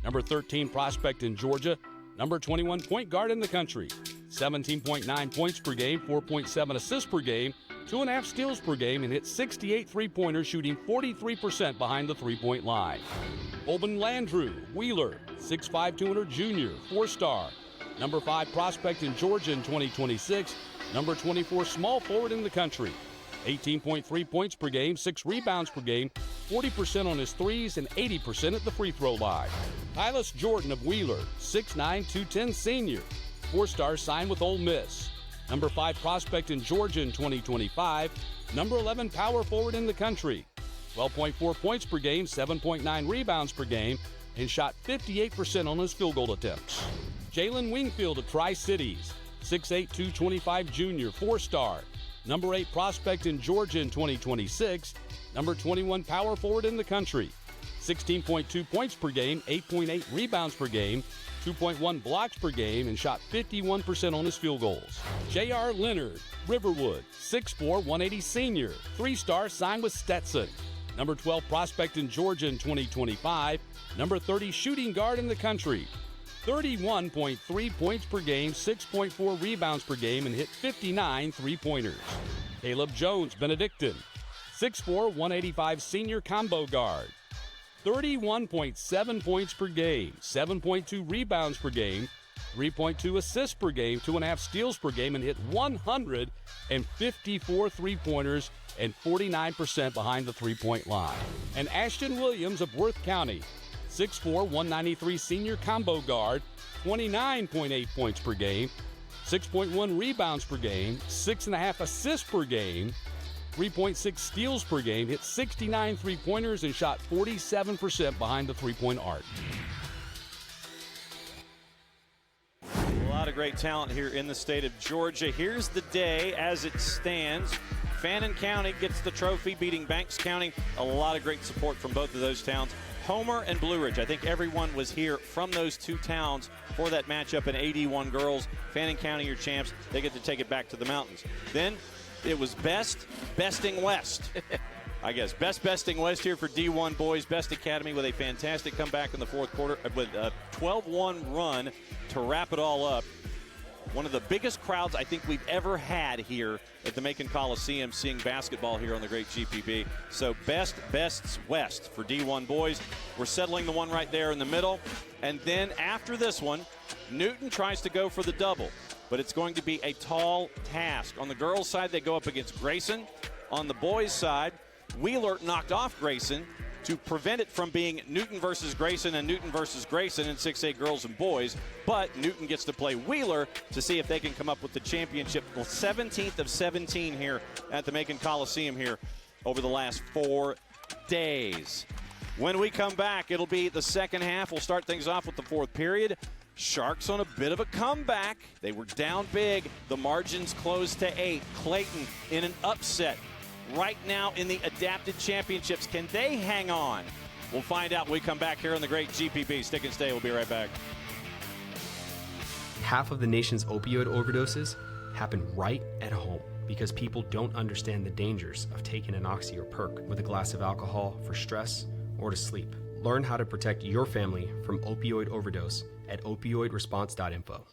Number 13 prospect in Georgia. Number 21 point guard in the country. 17.9 points per game, 4.7 assists per game, 2.5 steals per game, and hit 68 three-pointers, shooting 43% behind the three-point line. Colbin Landrew, Wheeler, 6'5", 200 junior, 4-star. Number 5 prospect in Georgia in 2026. Number 24 small forward in the country. 18.3 points per game, 6 rebounds per game, 40% on his threes, and 80% at the free throw line. Tyler Jordan of Wheeler, 6'9", 210 senior, 4-star, signed with Ole Miss. Number 5 prospect in Georgia in 2025. Number 11 power forward in the country. 12.4 points per game, 7.9 rebounds per game, and shot 58% on his field goal attempts. Jalen Wingfield of Tri-Cities, 6'8", 225 junior, 4-star. Number 8 prospect in Georgia in 2026. Number 21 power forward in the country. 16.2 points per game, 8.8 rebounds per game, 2.1 blocks per game, and shot 51% on his field goals. J.R. Leonard, Riverwood, 6'4", 180 senior, 3-star, signed with Stetson. Number 12 prospect in Georgia in 2025. Number 30 shooting guard in the country. 31.3 points per game, 6.4 rebounds per game, and hit 59 three-pointers. Caleb Jones, Benedictine, 6'4", 185 senior combo guard. 31.7 points per game, 7.2 rebounds per game, 3.2 assists per game, 2.5 steals per game, and hit 154 three-pointers and 49% behind the three-point line. And Ashton Williams of Worth County, 6'4", 193 senior combo guard, 29.8 points per game, 6.1 rebounds per game, 6.5 assists per game, 3.6 steals per game, hit 69 three-pointers, and shot 47% behind the three-point arc. A lot of great talent here in the state of Georgia. Here's the day as it stands. Fannin County gets the trophy, beating Banks County. A lot of great support from both of those towns. Homer and Blue Ridge, I think everyone was here from those two towns for that matchup in AD1 girls. Fannin County, your champs. They get to take it back to the mountains. Then it was besting West. I guess besting West here for D1 boys. Best Academy with a fantastic comeback in the fourth quarter with a 12-1 run to wrap it all up. One of the biggest crowds I think we've ever had here at the Macon Coliseum seeing basketball here on the great GPB. So bests West for D1 boys. We're settling the one right there in the middle. And then after this one, Newton tries to go for the double, but it's going to be a tall task. On the girls' side, they go up against Grayson. On the boys' side, Wheeler knocked off Grayson to prevent it from being Newton versus Grayson and Newton versus Grayson in 6A girls and boys. But Newton gets to play Wheeler to see if they can come up with the championship. Well, 17th of 17 here at the Macon Coliseum here over the last 4 days. When we come back, it'll be the second half. We'll start things off with the fourth period. Sharks on a bit of a comeback. They were down big. The margins closed to 8. Clayton in an upset. Right now in the adapted championships. Can they hang on? We'll find out when we come back here on the great GPB. Stick and stay. We'll be right back. Half of the nation's opioid overdoses happen right at home because people don't understand the dangers of taking an oxy or perk with a glass of alcohol for stress or to sleep. Learn how to protect your family from opioid overdose at opioidresponse.info.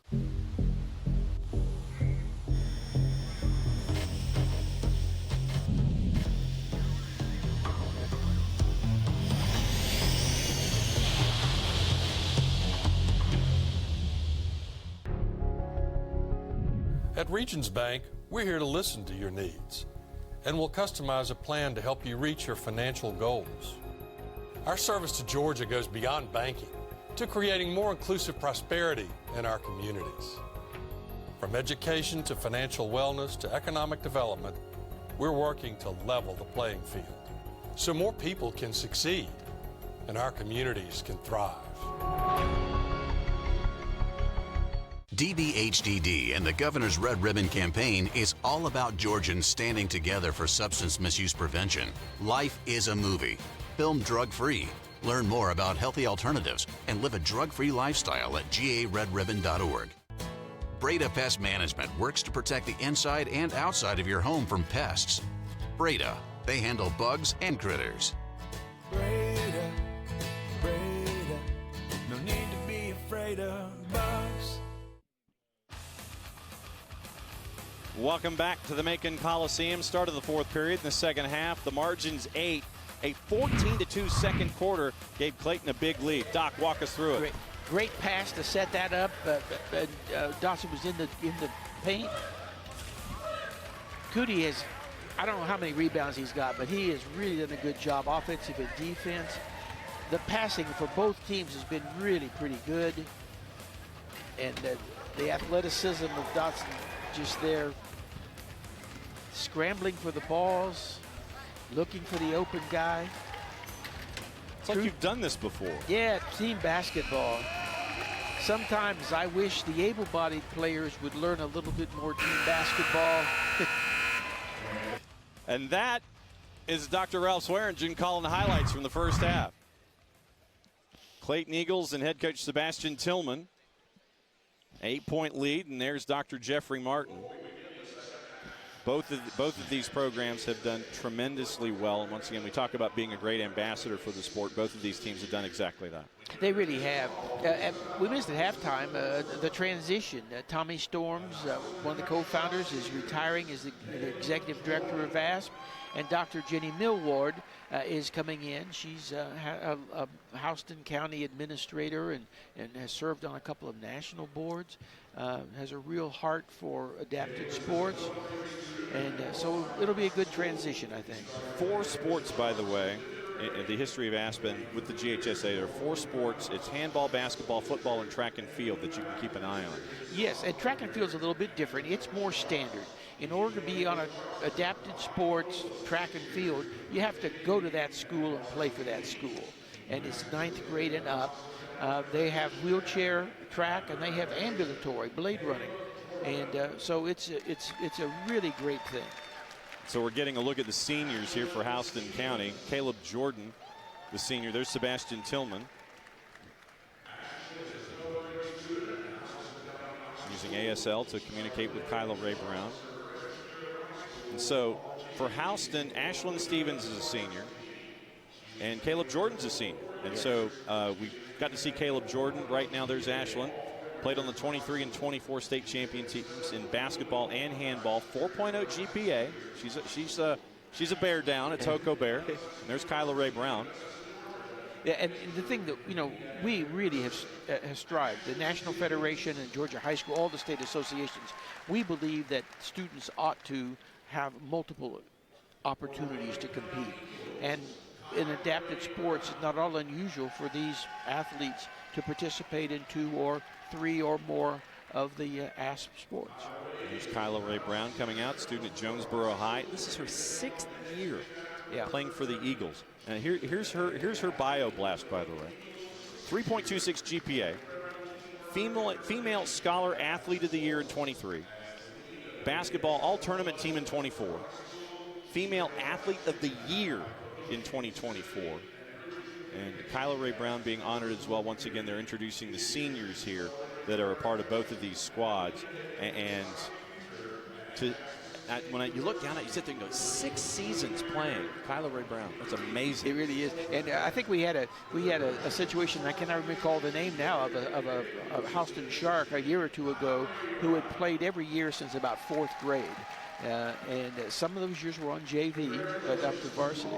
At Regions Bank, we're here to listen to your needs, and we'll customize a plan to help you reach your financial goals. Our service to Georgia goes beyond banking to creating more inclusive prosperity in our communities. From education to financial wellness to economic development, we're working to level the playing field so more people can succeed and our communities can thrive. DBHDD and the Governor's Red Ribbon Campaign is all about Georgians standing together for substance misuse prevention. Life is a movie. Film drug-free. Learn more about healthy alternatives and live a drug-free lifestyle at garedribbon.org. Breda Pest Management works to protect the inside and outside of your home from pests. Breda, they handle bugs and critters. Breda, Breda, no need to be afraid of bugs. Welcome back to the Macon Coliseum. Start of the fourth period in the second half. The margin's 8. A 14-2 second quarter gave Clayton a big lead. Doc, walk us through it. Great pass to set that up. Dotson was in the paint. Cuti has, I don't know how many rebounds he's got, but he has really done a good job, offensive and defense. The passing for both teams has been really pretty good. And the athleticism of Dotson just there, scrambling for the balls, looking for the open guy. It's like you've done this before. Yeah, team basketball. Sometimes I wish the able-bodied players would learn a little bit more team basketball. And that is Dr. Ralph Swearingen calling the highlights from the first half. Clayton Eagles and head coach Sebastian Tillman. 8-point lead, and there's Dr. Jeffrey Martin. Both of these programs have done tremendously well. And once again, we talk about being a great ambassador for the sport. Both of these teams have done exactly that. They really have. We missed at halftime the transition. Tommy Storms, one of the co-founders, is retiring as the executive director of AAASP. And Dr. Jenny Millward is coming in. She's a Houston County administrator and has served on a couple of national boards. Has a real heart for adapted sports. And so it'll be a good transition, I think. 4 sports, by the way, in the history of Aspen with the GHSA, there are 4 sports. It's handball, basketball, football, and track and field that you can keep an eye on. Yes, and track and field is a little bit different. It's more standard. In order to be on adapted sports, track and field, you have to go to that school and play for that school. And it's 9th grade and up. They have wheelchair track, and they have ambulatory blade running. And so it's a really great thing. So we're getting a look at the seniors here for Houston County. Caleb Jordan, the senior. There's Sebastian Tillman. Using ASL to communicate with Kyla Ray Brown. And so for Houston, Ashlyn Stevens is a senior, and Caleb Jordan's a senior. And so we got to see Caleb Jordan. Right now there's Ashlyn. Played on the 23 and 24 state champion teams in basketball and handball. 4.0 GPA. She's a bear down, a Toco bear. And there's Kyla Ray Brown. Yeah, and the thing that, we really have strived, the National Federation and Georgia High School, all the state associations, we believe that students ought to have multiple opportunities to compete. And in adapted sports, it's not all unusual for these athletes to participate in 2 or 3 or more of the AAASP sports. There's Kyla Ray Brown coming out, student at Jonesboro High. This is her 6th year playing for the Eagles. And here's her bio blast, by the way. 3.26 GPA. Female Scholar Athlete of the Year in 23. Basketball All-Tournament Team in 24. Female Athlete of the Year in 2024. And Kyla Ray Brown being honored as well. Once again, they're introducing the seniors here that are a part of both of these squads. And when you look down at it, you sit there and go, 6 seasons playing. Kyla Ray Brown. That's amazing. It really is. And I think we had a situation, I cannot recall the name now, of a Houston Shark a year or 2 ago who had played every year since about 4th grade. And some of those years were on JV, up to varsity.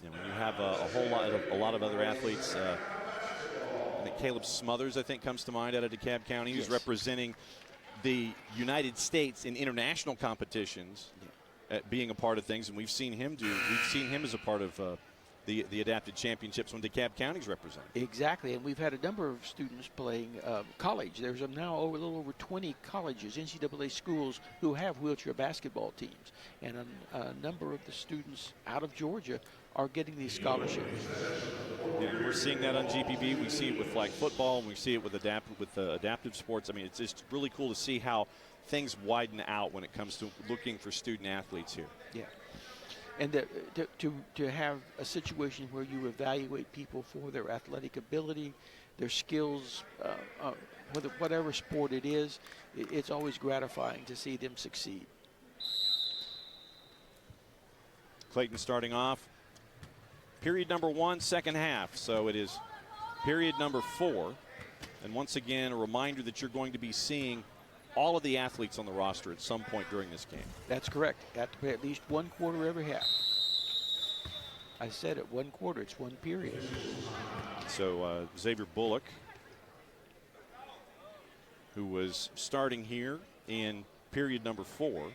Yeah, when you have a lot of other athletes, I think Caleb Smothers, I think, comes to mind out of DeKalb County, who's representing the United States in international competitions, being a part of things, and we've seen him as a part of the adapted championships when DeKalb County's represented. Exactly, and we've had a number of students playing college. There's now a little over 20 colleges, NCAA schools, who have wheelchair basketball teams, and a number of the students out of Georgia are getting these scholarships. Yeah, we're seeing that on GPB. We see it with flag football, and we see it with adaptive sports. I mean, it's just really cool to see how things widen out when it comes to looking for student athletes here. Yeah. And to have a situation where you evaluate people for their athletic ability, their skills, whatever sport it is, it's always gratifying to see them succeed. Clayton starting off. Period number 1, second half. So it is period number 4. And once again, a reminder that you're going to be seeing all of the athletes on the roster at some point during this game. That's correct. Got to play at least 1 quarter every half. I said it, 1 quarter, it's 1 period. So Xavier Bullock, who was starting here in period number 4,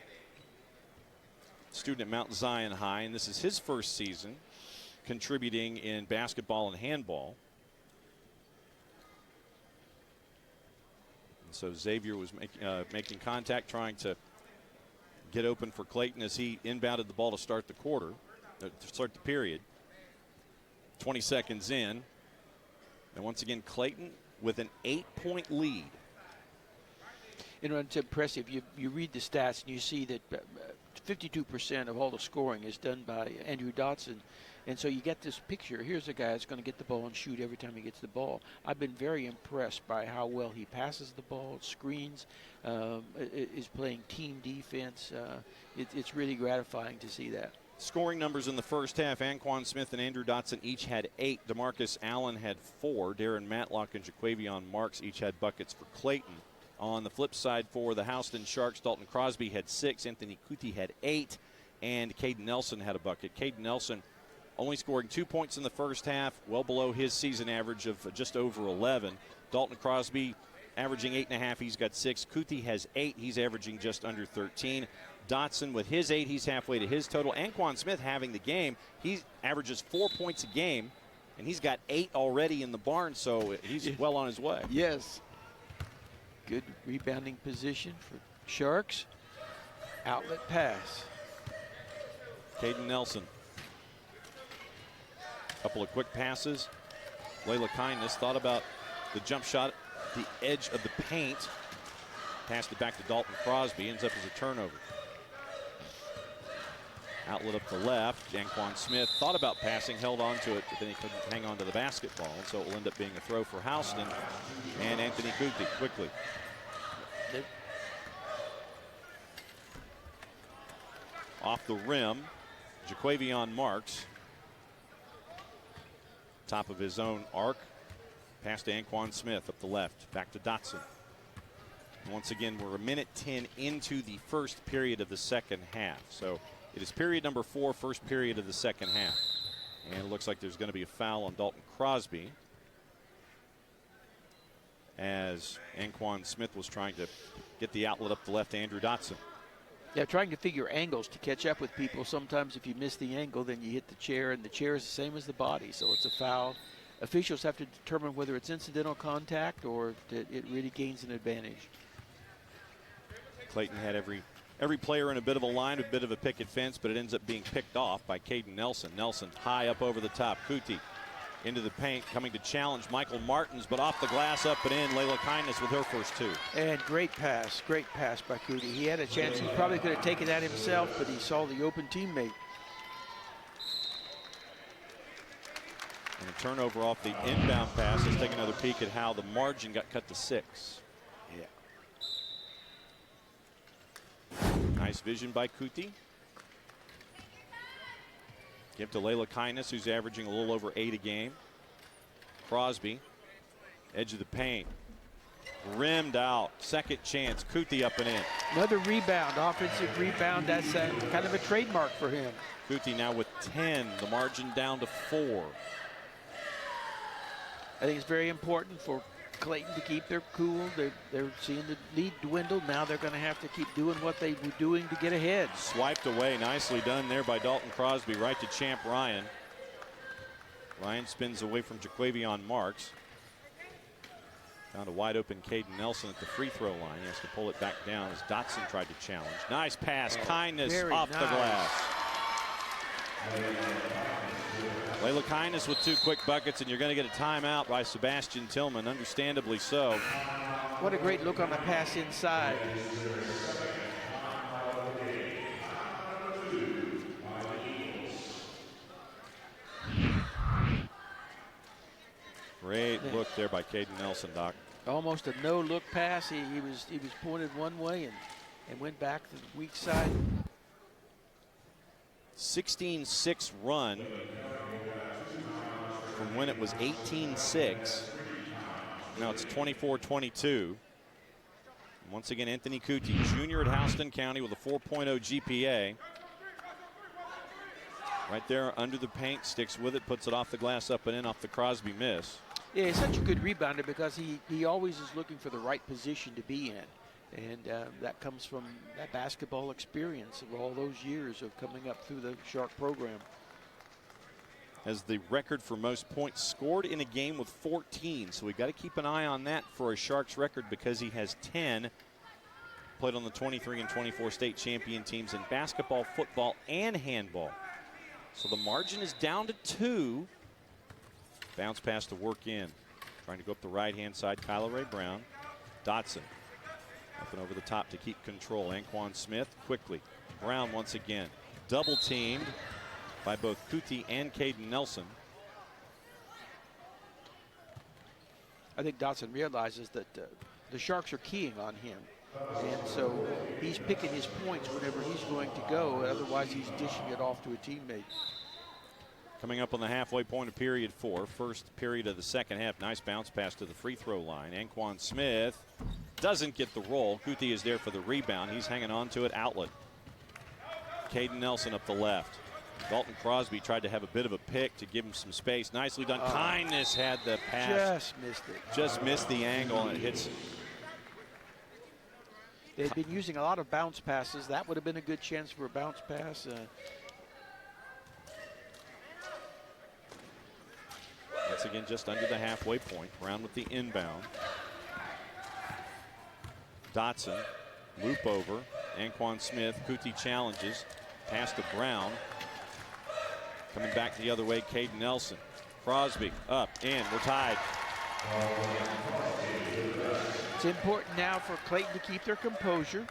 student at Mount Zion High, and this is his first season contributing in basketball and handball. And so Xavier was making contact, trying to get open for Clayton as he inbounded the ball to start the quarter, to start the period. 20 seconds in. And once again, Clayton with an 8-point lead. It's impressive. You read the stats and you see that 52% of all the scoring is done by Andrew Dotson. And so you get this picture. Here's a guy that's going to get the ball and shoot every time he gets the ball. I've been very impressed by how well he passes the ball, screens, is playing team defense. It's really gratifying to see that. Scoring numbers in the first half, Anquan Smith and Andrew Dotson each had 8. DeMarcus Allen had 4. Darren Matlock and Jaquavion Marks each had buckets for Clayton. On the flip side for the Houston Sharks, Dalton Crosby had 6. Anthony Cuti had 8. And Caden Nelson had a bucket. Caden Nelson only scoring 2 points in the first half, well below his season average of just over 11. Dalton Crosby averaging 8.5. He's got 6. Cuti has 8. He's averaging just under 13. Dotson with his 8. He's halfway to his total. Anquan Smith having the game. He averages 4 points a game, and he's got 8 already in the barn, so he's well on his way. Yes. Good rebounding position for Sharks. Outlet pass. Caden Nelson. Couple of quick passes. Laila Kindness thought about the jump shot at the edge of the paint. Passed it back to Dalton Crosby. Ends up as a turnover. Outlet up the left. Anquan Smith thought about passing, held on to it, but then he couldn't hang on to the basketball. And so it will end up being a throw for Houston. And Anthony Cuti quickly. Off the rim, Jaquavion Marks. Top of his own arc. Pass to Anquan Smith up the left. Back to Dotson. And once again, we're a minute 10 into the first period of the second half. So it is period number 4, first period of the second half. And it looks like there's going to be a foul on Dalton Crosby, as Anquan Smith was trying to get the outlet up the left to Andrew Dotson. Yeah, trying to figure angles to catch up with people. Sometimes if you miss the angle, then you hit the chair, and the chair is the same as the body, so it's a foul. Officials have to determine whether it's incidental contact or that it really gains an advantage. Clayton had every player in a bit of a line, a bit of a picket fence, but it ends up being picked off by Caden Nelson. Nelson high up over the top. Cuti into the paint, coming to challenge Michael Martins, but off the glass, up and in. Laila Kindness with her first 2. And great pass by Cuti. He had a chance. He probably could have taken that himself, but he saw the open teammate. And a turnover off the inbound pass. Let's take another peek at how the margin got cut to 6. Yeah. Nice vision by Cuti. Give to Laila Kindness, who's averaging a little over 8 a game. Crosby, edge of the paint. Rimmed out, second chance. Cuti up and in. Another rebound, offensive rebound. That's kind of a trademark for him. Cuti now with 10, the margin down to 4. I think it's very important for Clayton to keep their cool. They're seeing the lead dwindle. Now they're going to have to keep doing what they were doing to get ahead. Swiped away, nicely done there by Dalton Crosby, right to Champ Ryan. Ryan spins away from Jaquavion Marks. Found a wide open Caden Nelson at the free throw line. He has to pull it back down as Dotson tried to challenge. Nice pass, Kindness off the glass. Laila Kindness with 2 quick buckets, and you're going to get a timeout by Sebastian Tillman, understandably so. What a great look on the pass inside. Great look there by Caden Nelson, Doc. Almost a no-look pass. He was pointed one way and went back to the weak side. 16-6 run from when it was 18-6. Now it's 24-22. Once again, Anthony Cuti, junior at Houston County with a 4.0 GPA. Right there under the paint, sticks with it, puts it off the glass, up and in off the Crosby miss. Yeah, he's such a good rebounder because he always is looking for the right position to be in. And that comes from that basketball experience of all those years of coming up through the Shark program. Has the record for most points scored in a game with 14. So we've got to keep an eye on that for a Sharks record because he has 10. Played on the 23 and 24 state champion teams in basketball, football, and handball. So the margin is down to 2. Bounce pass to work in. Trying to go up the right-hand side, Kyla Ray Brown. Dotson up and over the top to keep control. Anquan Smith quickly. Brown once again. Double teamed by both Cuti and Caden Nelson. I think Dotson realizes that the Sharks are keying on him. And so he's picking his points whenever he's going to go. Otherwise, he's dishing it off to a teammate. Coming up on the halfway point of period 4. First period of the second half. Nice bounce pass to the free throw line. Anquan Smith doesn't get the roll. Cuti is there for the rebound. He's hanging on to it. Outlet. Caden Nelson up the left. Dalton Crosby tried to have a bit of a pick to give him some space. Nicely done. Kindness had the pass. Just missed it. Just missed the angle, and it hits They've been using a lot of bounce passes. That would have been a good chance for a bounce pass. Once again, just under the halfway point. Brown with the inbound. Dotson, loop over. Anquan Smith, Cuti challenges. Pass to Brown. Coming back the other way, Caden Nelson. Crosby, up, in, we're tied. It's important now for Clayton to keep their composure.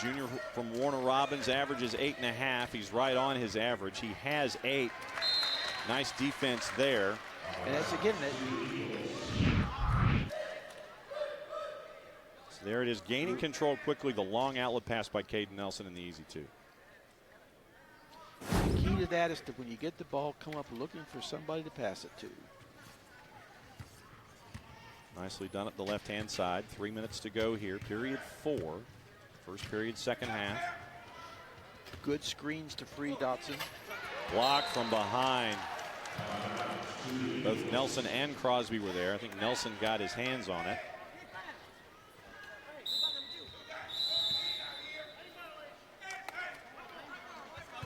Junior from Warner Robins averages 8.5. He's right on his average. He has 8. Nice defense there. And that's again So there it is, gaining control quickly. The long outlet pass by Caden Nelson in the easy 2. the key to that is that when you get the ball, come up looking for somebody to pass it to. Nicely done at the left-hand side. 3 minutes to go here. Period 4. First period, second half. Good screens to free Dotson. Block from behind. Both Nelson and Crosby were there. I think Nelson got his hands on it.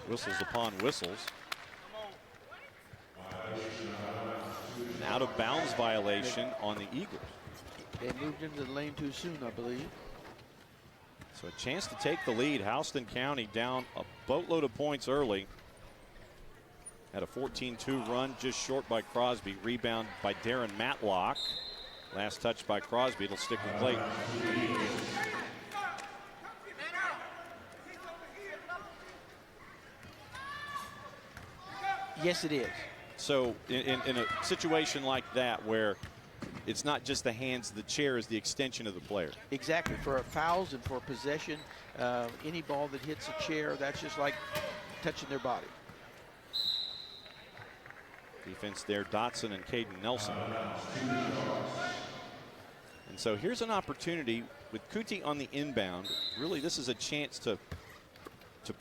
Whistles upon whistles. An out of bounds violation on the Eagles. They moved into the lane too soon, I believe. So a chance to take the lead. Houston County down a boatload of points early. Had a 14-2 run, just short by Crosby. Rebound by Darren Matlock. Last touch by Crosby. It'll stick with Clayton. Yes, it is. So in a situation like that where it's not just the hands, the chair is the extension of the player. Exactly. For fouls and for possession, any ball that hits a chair, that's just like touching their body. Defense there, Dotson and Caden Nelson. And so here's an opportunity with Cuti on the inbound. Really, this is a chance to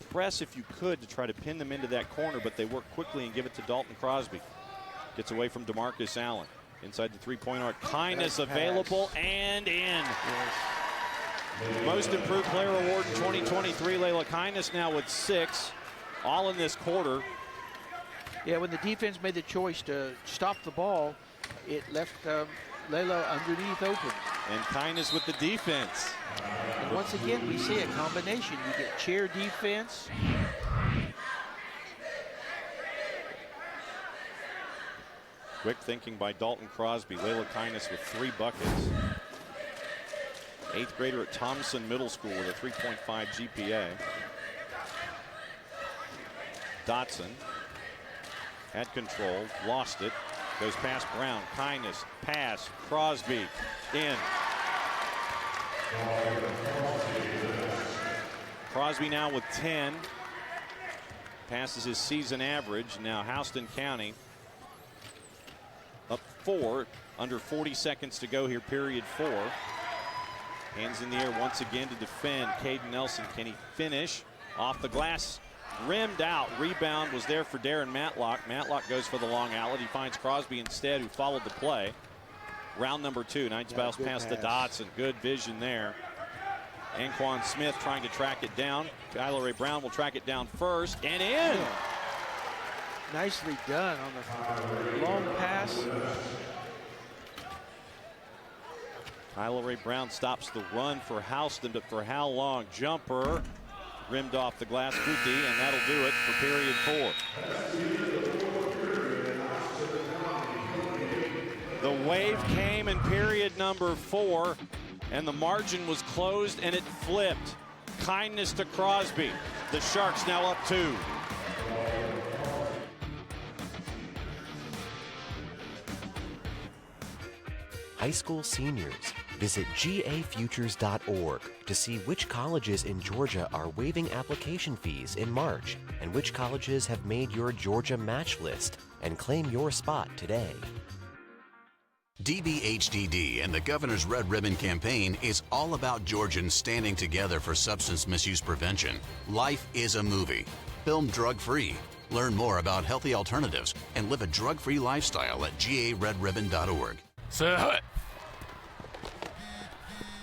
press if you could to try to pin them into that corner, but they work quickly and give it to Dalton Crosby. Gets away from DeMarcus Allen. Inside the three-point arc. Kindness available and in. Yes. Most improved player award in 2023. Laila Kindness now with 6. All in this quarter. Yeah, when the defense made the choice to stop the ball, it left Laila underneath open. And Kindness with the defense. And once again, we see a combination. You get chair defense. Quick thinking by Dalton Crosby. Laila Kindness with 3 buckets. 8th grader at Thompson Middle School with a 3.5 GPA. Dotson had control, lost it. Goes past Brown. Kindness, pass, Crosby, in. Crosby now with 10. Passes his season average. Now Houston County up 4. Under 40 seconds to go here, period 4. Hands in the air once again to defend. Caden Nelson, can he finish? Off the glass, rimmed out. Rebound was there for Darren Matlock. Matlock goes for the long outlet. He finds Crosby instead, who followed the play. Round number 2. Nice bounce pass to Dotson. Good vision there. Anquan Smith trying to track it down. Kyler Ray Brown will track it down first and in. Nicely done on the long pass. Kyler Ray Brown stops the run for Houston, but for how long? Jumper rimmed off the glass, Cuti, and that'll do it for period 4. The wave came in period number 4, and the margin was closed, and it flipped. Kindness to Crosby. The Sharks now up 2. High school seniors, visit gafutures.org to see which colleges in Georgia are waiving application fees in March and which colleges have made your Georgia match list, and claim your spot today. DBHDD and the Governor's Red Ribbon Campaign is all about Georgians standing together for substance misuse prevention. Life is a movie. Film drug-free. Learn more about healthy alternatives and live a drug-free lifestyle at garedribbon.org. Set.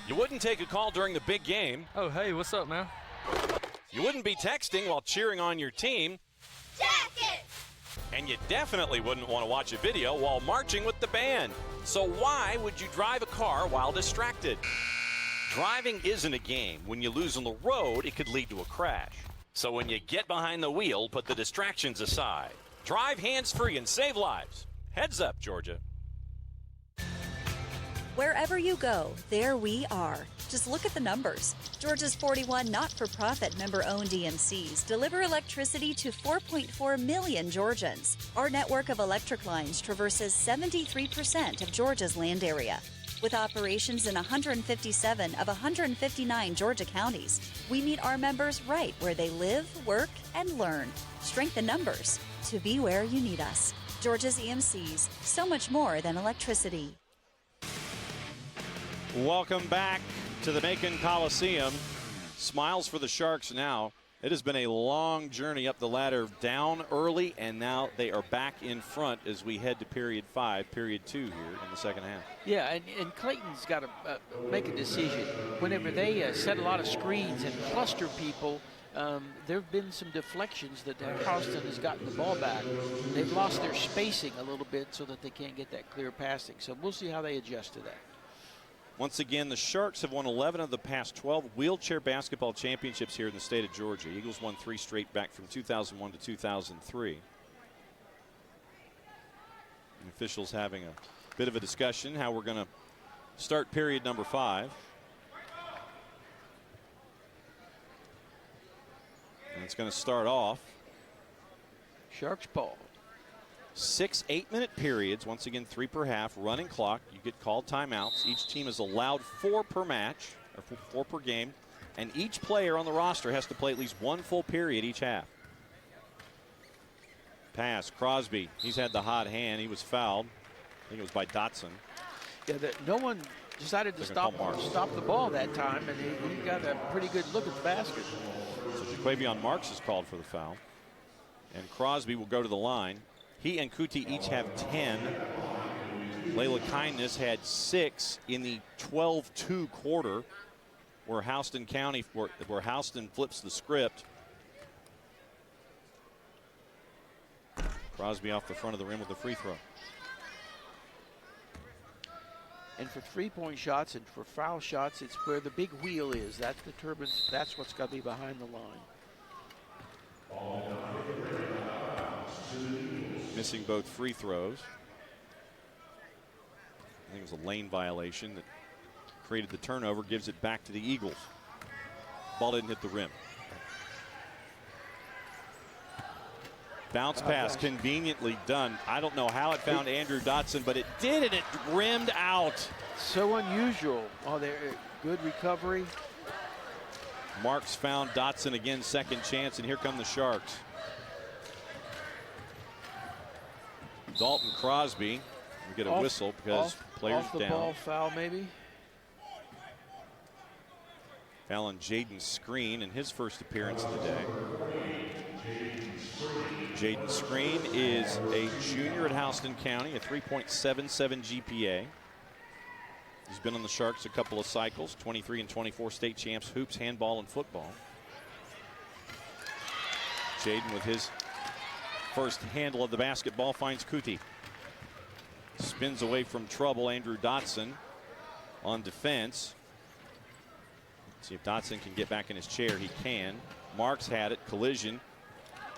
You wouldn't take a call during the big game. Oh, hey, what's up, man? You wouldn't be texting while cheering on your team. Jacket! And you definitely wouldn't want to watch a video while marching with the band. So why would you drive a car while distracted? Driving isn't a game. When you lose on the road, it could lead to a crash. So when you get behind the wheel, put the distractions aside. Drive hands-free and save lives. Heads up, Georgia. Wherever you go, there we are. Just look at the numbers. Georgia's 41 not-for-profit member-owned EMCs deliver electricity to 4.4 million Georgians. Our network of electric lines traverses 73% of Georgia's land area. With operations in 157 of 159 Georgia counties, we meet our members right where they live, work, and learn. Strengthen numbers to be where you need us. Georgia's EMCs, so much more than electricity. Welcome back to the Macon Coliseum. Smiles for the Sharks now. It has been a long journey up the ladder, down early, and now they are back in front as we head to period 5, period 2 here in the second half. Yeah, and Clayton's got to make a decision. Whenever they set a lot of screens and cluster people, there have been some deflections that Houston has gotten the ball back. They've lost their spacing a little bit so that they can't get that clear passing. So we'll see how they adjust to that. Once again, the Sharks have won 11 of the past 12 wheelchair basketball championships here in the state of Georgia. Eagles won 3 straight back from 2001 to 2003. And officials having a bit of a discussion how we're going to start period number 5. And it's going to start off. Sharks ball. 6 8-minute periods, once again 3 per half, running clock. You get called timeouts. Each team is allowed 4 per match, or 4 per game, and each player on the roster has to play at least 1 full period each half. Pass, Crosby, he's had the hot hand. He was fouled. I think it was by Dotson. Yeah, no one decided to stop the ball that time, and he got a pretty good look at the basket. So Jaquavion Marks is called for the foul, and Crosby will go to the line. He and Cuti each have 10. Laila Kindness had 6 in the 12-2 quarter, where Houston flips the script. Crosby off the front of the rim with a free throw. And for 3-point shots and for foul shots, it's where the big wheel is. That's the turbines. That's what's got to be behind the line. Missing both free throws. I think it was a lane violation that created the turnover, gives it back to the Eagles. Ball didn't hit the rim. Bounce pass, conveniently done. I don't know how it found Andrew Dotson, but it did, and it rimmed out. So unusual. Oh, there, good recovery. Marks found Dotson again, second chance, and here come the Sharks. Dalton Crosby, we get a whistle because players off the down. Ball foul maybe. Foul on Jaden Screen in his first appearance of the day. Jaden Screen is a junior at Houston County, a 3.77 GPA. He's been on the Sharks a couple of cycles, 23 and 24 state champs, hoops, handball, and football. Jaden with his first handle of the basketball finds Cuti. Spins away from trouble. Andrew Dotson on defense. See if Dotson can get back in his chair. He can. Marks had it. Collision.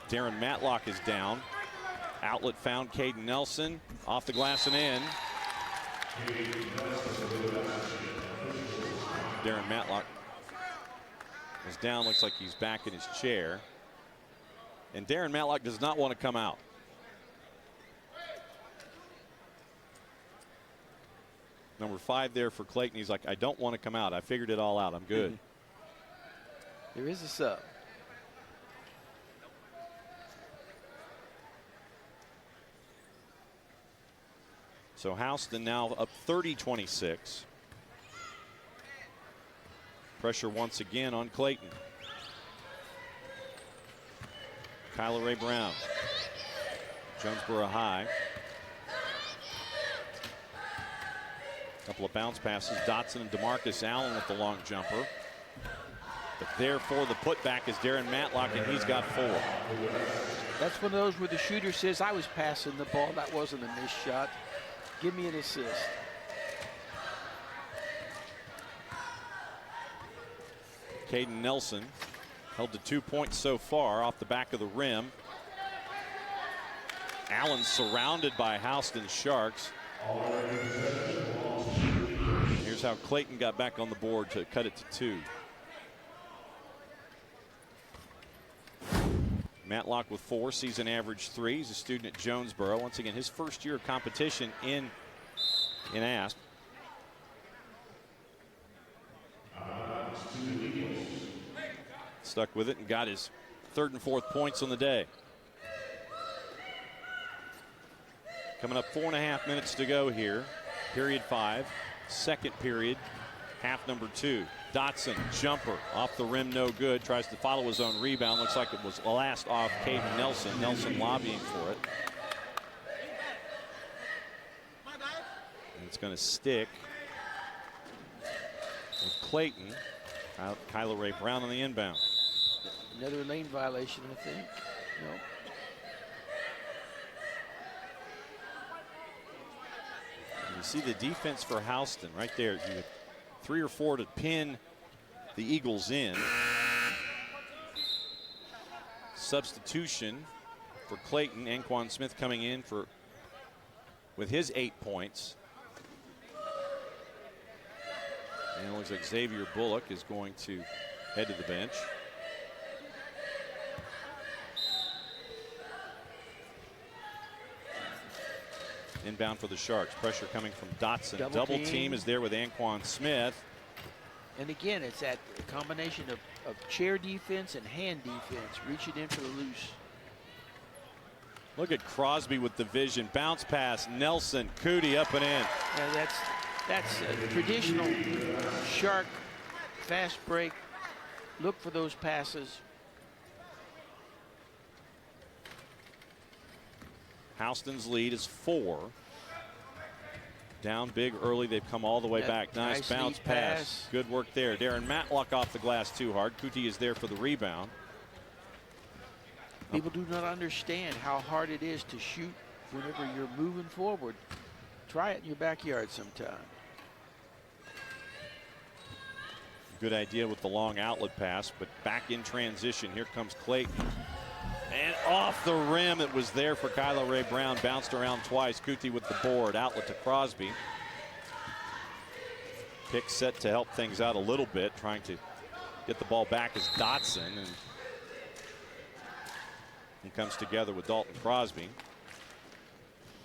Darren Matlock is down. Outlet found Caden Nelson. Off the glass and in. Darren Matlock is down. Looks like he's back in his chair. And Darren Matlock does not want to come out. Number 5 there for Clayton. He's like, I don't want to come out. I figured it all out. I'm good. There is a sub. So Houston now up 30-26. Pressure once again on Clayton. Kyler Ray Brown. Jonesboro High. Couple of bounce passes. Dotson and DeMarcus Allen with the long jumper. But there for the putback is Darren Matlock, and he's got 4. That's one of those where the shooter says, I was passing the ball. That wasn't a missed shot. Give me an assist. Caden Nelson held to 2 points so far off the back of the rim. Allen surrounded by Houston Sharks. Here's how Clayton got back on the board to cut it to 2. Matlock with 4, season average 3. He's a student at Jonesboro. Once again, his first year of competition in AAASP. Stuck with it and got his 3rd and 4th points on the day. Coming up 4.5 minutes to go here. Period 5. Second period, half number 2. Dotson, jumper, off the rim, no good. Tries to follow his own rebound. Looks like it was last off Caden Nelson. Nelson lobbying for it. And it's going to stick with Clayton. Kyla Ray Brown on the inbound. Another lane violation, I think. No. You see the defense for Houston right there. You had 3 or 4 to pin the Eagles in. Substitution for Clayton. Anquan Smith coming in with his 8 points. And it looks like Xavier Bullock is going to head to the bench. Inbound for the Sharks. Pressure coming from Dotson. Double team is there with Anquan Smith. And again, it's that combination of chair defense and hand defense, reaching in for the loose. Look at Crosby with the vision. Bounce pass. Nelson. Cuti up and in. Yeah, that's a traditional Shark fast break. Look for those passes. Houston's lead is 4. Down big early. They've come all the way back. Nice bounce pass. Good work there. Darren Matlock off the glass too hard. Cuti is there for the rebound. People do not understand how hard it is to shoot whenever you're moving forward. Try it in your backyard sometime. Good idea with the long outlet pass, but back in transition. Here comes Clayton. And off the rim, it was there for Kyla Ray Brown. Bounced around twice. Cuti with the board. Outlet to Crosby. Pick set to help things out a little bit. Trying to get the ball back is Dotson. And he comes together with Dalton Crosby.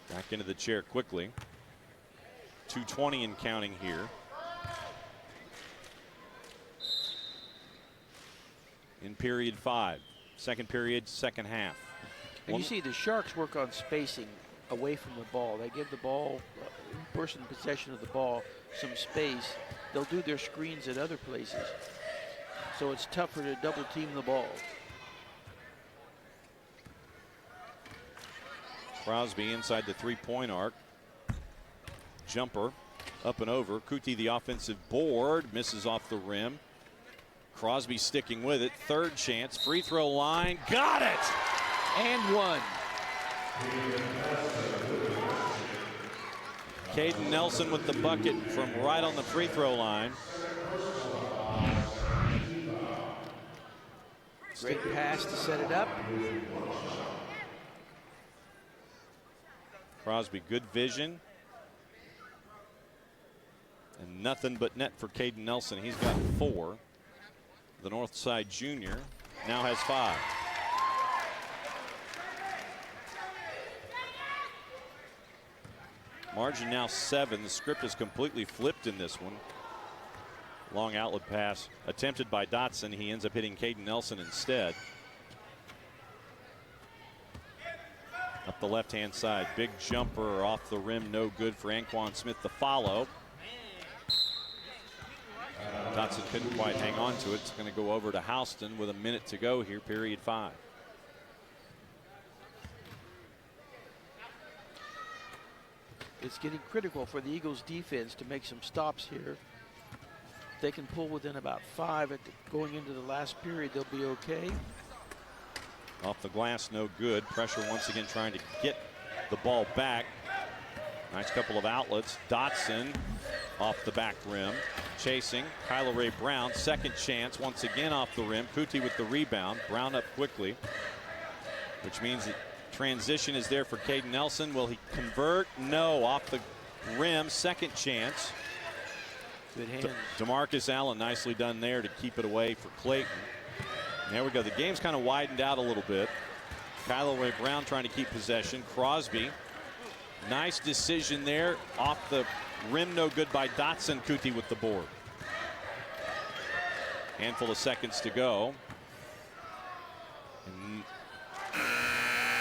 Back into the chair quickly. 2:20 and counting here. In period 5. Second period, second half. And you see the Sharks work on spacing away from the ball. They give the ball, person in possession of the ball, some space. They'll do their screens at other places. So it's tougher to double team the ball. Crosby inside the 3-point arc. Jumper up and over. Cuti the offensive board. Misses off the rim. Crosby sticking with it. Third chance. Free throw line. Got it! And one. Caden Nelson with the bucket from right on the free throw line. Great pass to set it up. Crosby, good vision. And nothing but net for Caden Nelson. He's got 4. The Northside junior now has 5. Margin now 7. The script is completely flipped in this one. Long outlet pass attempted by Dotson. He ends up hitting Caden Nelson instead. Up the left-hand side. Big jumper off the rim. No good for Anquan Smith to follow. Dotson couldn't quite hang on to it. It's going to go over to Houston with a minute to go here, period 5. it's getting critical for the Eagles defense to make some stops here. If they can pull within about 5 going into the last period, they'll be okay. Off the glass, no good. Pressure once again trying to get the ball back. Nice couple of outlets. Dotson off the back rim. Chasing. Kyla Ray Brown, second chance, once again off the rim. Cuti with the rebound. Brown up quickly, which means that transition is there for Caden Nelson. Will he convert? No, off the rim, second chance. Good hands. DeMarcus Allen, nicely done there to keep it away for Clayton. There we go. The game's kind of widened out a little bit. Kyla Ray Brown trying to keep possession. Crosby, nice decision there. Off the rim, no good by Dotson. Cuti with the board. Handful of seconds to go. And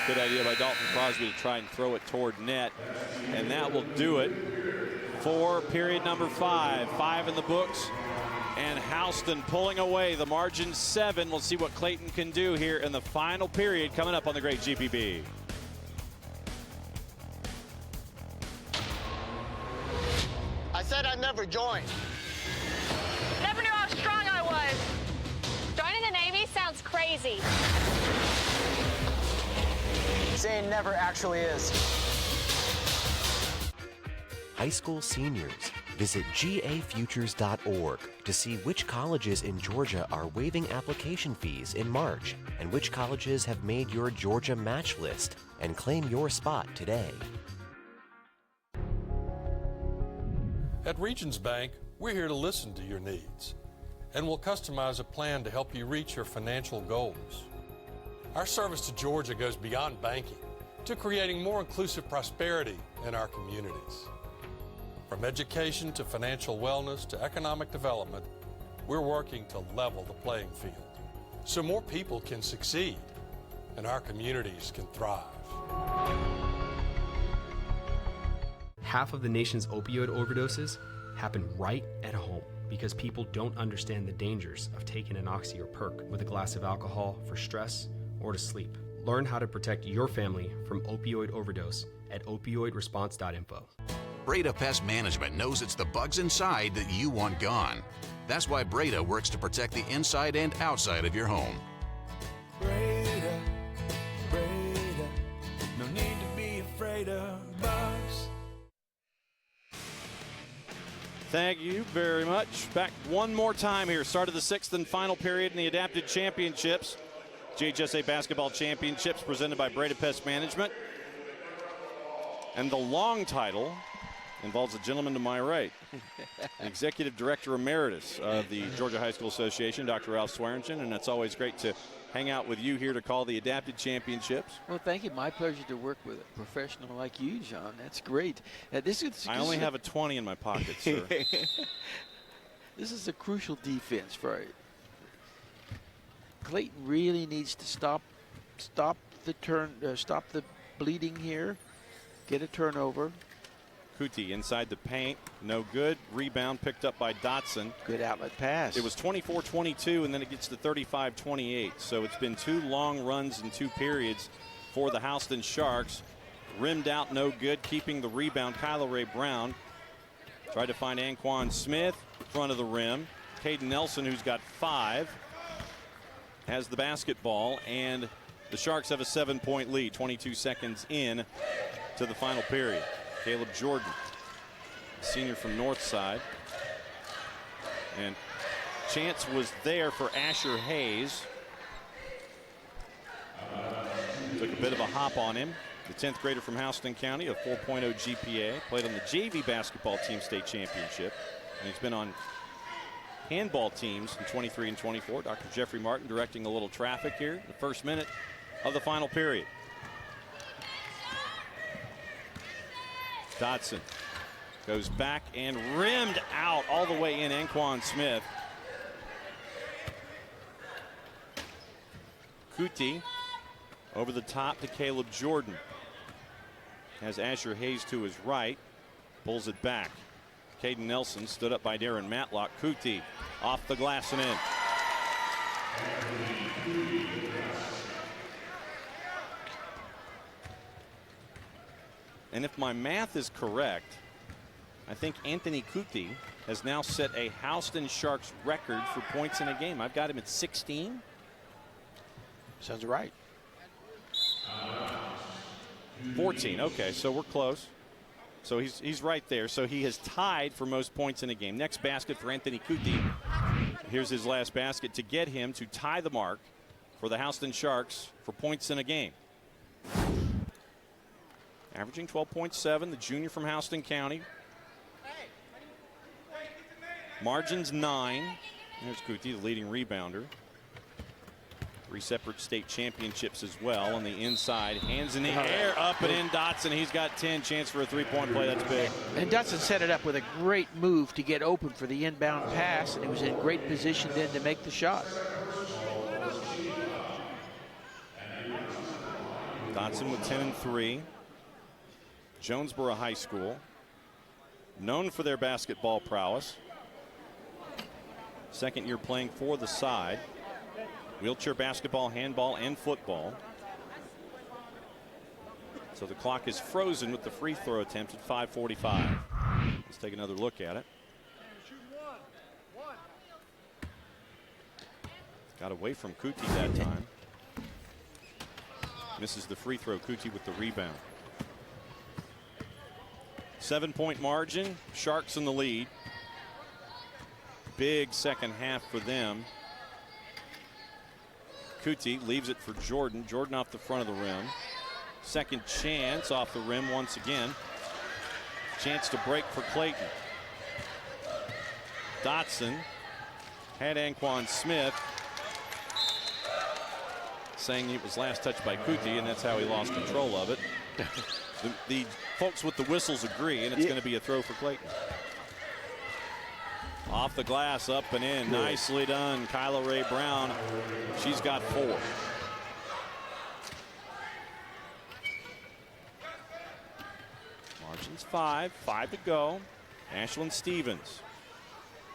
good idea by Dalton Crosby to try and throw it toward net. And that will do it for period number 5. 5 in the books. And Houston pulling away. The margin 7. We'll see what Clayton can do here in the final period coming up on the great GPB. I said I'd never join. Never knew how strong I was. Joining the Navy sounds crazy. Saying never actually is. High school seniors, visit gafutures.org to see which colleges in Georgia are waiving application fees in March and which colleges have made your Georgia match list, and claim your spot today. At Regions Bank, we're here to listen to your needs, and we'll customize a plan to help you reach your financial goals. Our service to Georgia goes beyond banking to creating more inclusive prosperity in our communities. From education to financial wellness to economic development, we're working to level the playing field so more people can succeed and our communities can thrive. Half of the nation's opioid overdoses happen right at home because people don't understand the dangers of taking an oxy or perk with a glass of alcohol for stress or to sleep. Learn how to protect your family from opioid overdose at opioidresponse.info. Breda Pest Management knows it's the bugs inside that you want gone. That's why Breda works to protect the inside and outside of your home. Breda, Breda, no need to be afraid of bugs. Thank you very much. Back one more time here. Start of the 6th and final period in the Adapted Championships. JHSA Basketball Championships presented by Breda Pest Management. And the long title involves a gentleman to my right, Executive Director Emeritus of the Georgia High School Association, Dr. Ralph Swearingen, and it's always great to hang out with you here to call the Adapted Championships. Well, thank you. My pleasure to work with a professional like you, John. That's great. I only have a 20 in my pocket, sir. This is a crucial defense for Clayton. Really needs to stop the bleeding here, get a turnover. Cuti inside the paint, no good. Rebound picked up by Dotson. Good outlet pass. It was 24-22, and then it gets to 35-28. So it's been 2 long runs in 2 periods for the Houston Sharks. Rimmed out, no good. Keeping the rebound, Kyla Ray Brown. Tried to find Anquan Smith, front of the rim. Caden Nelson, who's got 5, has the basketball, and the Sharks have a 7-point lead, 22 seconds in to the final period. Caleb Jordan, senior from Northside. And chance was there for Asher Hayes. Took a bit of a hop on him. The 10th grader from Houston County, a 4.0 GPA. Played on the JV basketball team state championship. And he's been on handball teams in 23 and 24. Dr. Jeffrey Martin directing a little traffic here. The first minute of the final period. Dotson goes back and rimmed out all the way in. Anquan Smith. Cuti over the top to Caleb Jordan. Has Asher Hayes to his right. Pulls it back. Caden Nelson stood up by Darren Matlock. Cuti off the glass and in. And if my math is correct, I think Anthony Cuti has now set a Houston Sharks record for points in a game. I've got him at 16. Sounds right. 14. Okay, so we're close. So he's right there. So he has tied for most points in a game. Next basket for Anthony Cuti. Here's his last basket to get him to tie the mark for the Houston Sharks for points in a game. Averaging 12.7, the junior from Houston County. Margins 9. There's Cuti, the leading rebounder. 3 separate state championships as well on the inside. Hands in the air, up and in. Dotson, he's got 10. Chance for a three-point play. That's big. And Dotson set it up with a great move to get open for the inbound pass, and he was in great position then to make the shot. Dotson with 10 and 3. Jonesboro High School, known for their basketball prowess. Second year playing for the side. Wheelchair basketball, handball, and football. So the clock is frozen with the free throw attempt at 5:45. Let's take another look at it. Got away from Cuti that time. Misses the free throw. Cuti with the rebound. 7-point margin. Sharks in the lead. Big second half for them. Cuti leaves it for Jordan. Jordan off the front of the rim. Second chance off the rim once again. Chance to break for Clayton. Dotson had Anquan Smith, saying it was last touched by Cuti, and that's how he lost control of it. The folks with the whistles agree, and it's going to be a throw for Clayton. Off the glass, up and in. Good. Nicely done, Kyla Ray Brown. She's got 4. Margins 5 to go. Ashlyn Stevens,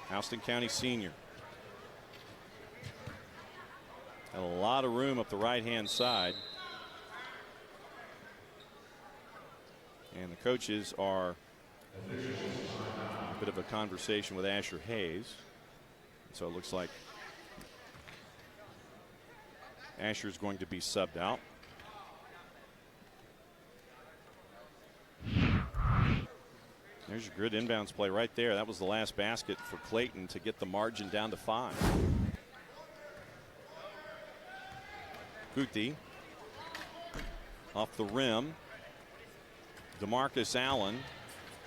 Houston County senior. Got a lot of room up the right-hand side. And the coaches are a bit of a conversation with Asher Hayes. So it looks like Asher's going to be subbed out. There's your good inbounds play right there. That was the last basket for Clayton to get the margin down to 5. Cuti off the rim. DeMarcus Allen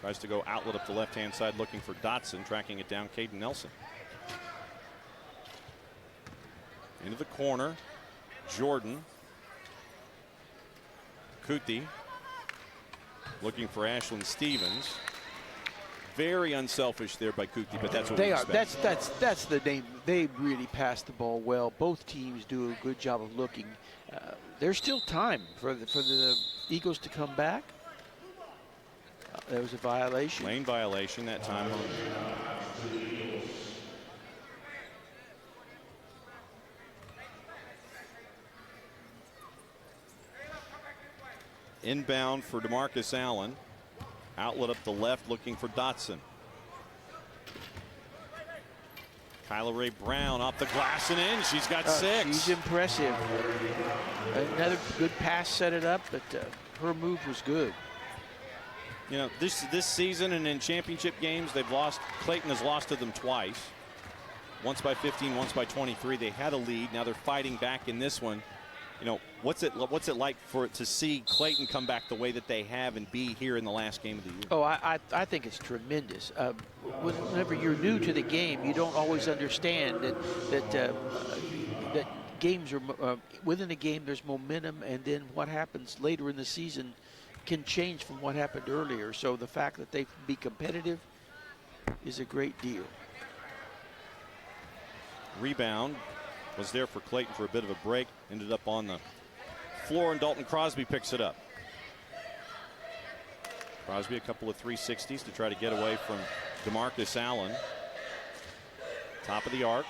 tries to go outlet up the left-hand side looking for Dotson, tracking it down. Caden Nelson. Into the corner. Jordan. Cuti looking for Ashlyn Stevens. Very unselfish there by Cuti, but that's what they we are. expect. That's the name. They really pass the ball well. Both teams do a good job of looking. There's still time for the Eagles to come back. There was a violation. Lane violation that time. Inbound for DeMarcus Allen. Outlet up the left looking for Dotson. Kyla Ray Brown off the glass and in. She's got 6. She's impressive. Another good pass set it up, but her move was good. You know, this season and in championship games, they've lost. Clayton has lost to them twice. Once by 15, once by 23. They had a lead. Now they're fighting back in this one. You know, what's it like to see Clayton come back the way that they have and be here in the last game of the year? Oh, I think it's tremendous. Whenever you're new to the game, you don't always understand that games are within a game. There's momentum, and then what happens later in the season can change from what happened earlier. So the fact that they can be competitive is a great deal. Rebound was there for Clayton for a bit of a break. Ended up on the floor, and Dalton Crosby picks it up. Crosby a couple of 360s to try to get away from DeMarcus Allen. Top of the arc.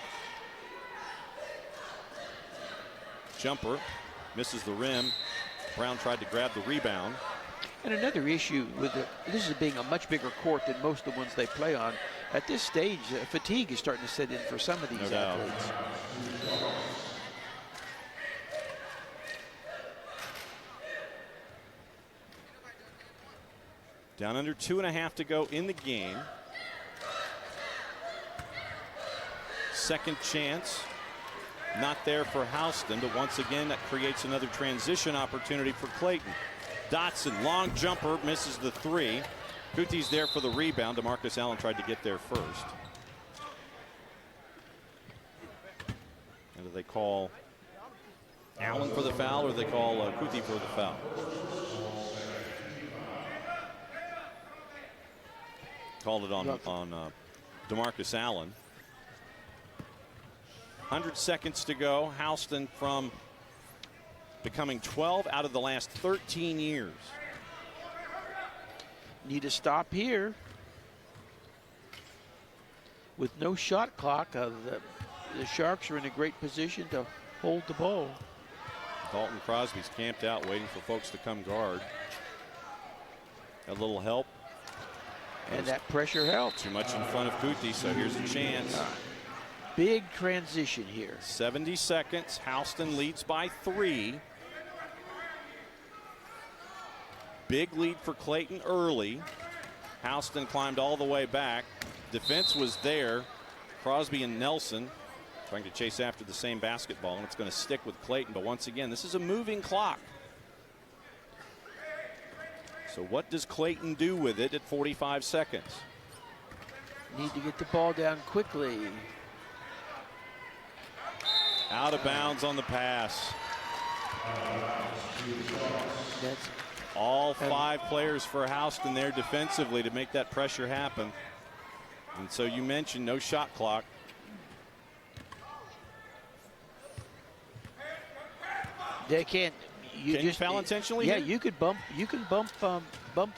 Jumper misses the rim. Brown tried to grab the rebound. And another issue with this is being a much bigger court than most of the ones they play on. At this stage, fatigue is starting to set in for some of these athletes. Down under 2.5 to go in the game. Second chance. Not there for Houston, but once again that creates another transition opportunity for Clayton. Dotson, long jumper, misses the three. Cuti's there for the rebound. DeMarcus Allen tried to get there first. And do they call Allen for the foul, or do they call Cuti for the foul? Called it on DeMarcus Allen. 100 seconds to go. Houston from becoming 12 out of the last 13 years. Need to stop here. With no shot clock, the Sharks are in a great position to hold the ball. Dalton Crosby's camped out waiting for folks to come guard. A little help. And that pressure helps. Too much in front of Cuti, so here's a chance. Big transition here. 70 seconds. Houston leads by 3. Big lead for Clayton early. Houston climbed all the way back. Defense was there. Crosby and Nelson trying to chase after the same basketball, and it's going to stick with Clayton. But once again, this is a moving clock. So what does Clayton do with it at 45 seconds? Need to get the ball down quickly. Out of bounds on the pass. That's all 5 players for Houston there defensively to make that pressure happen. And so you mentioned no shot clock. They can't. You Can just you foul intentionally? Yeah, here? you could bump. You can bump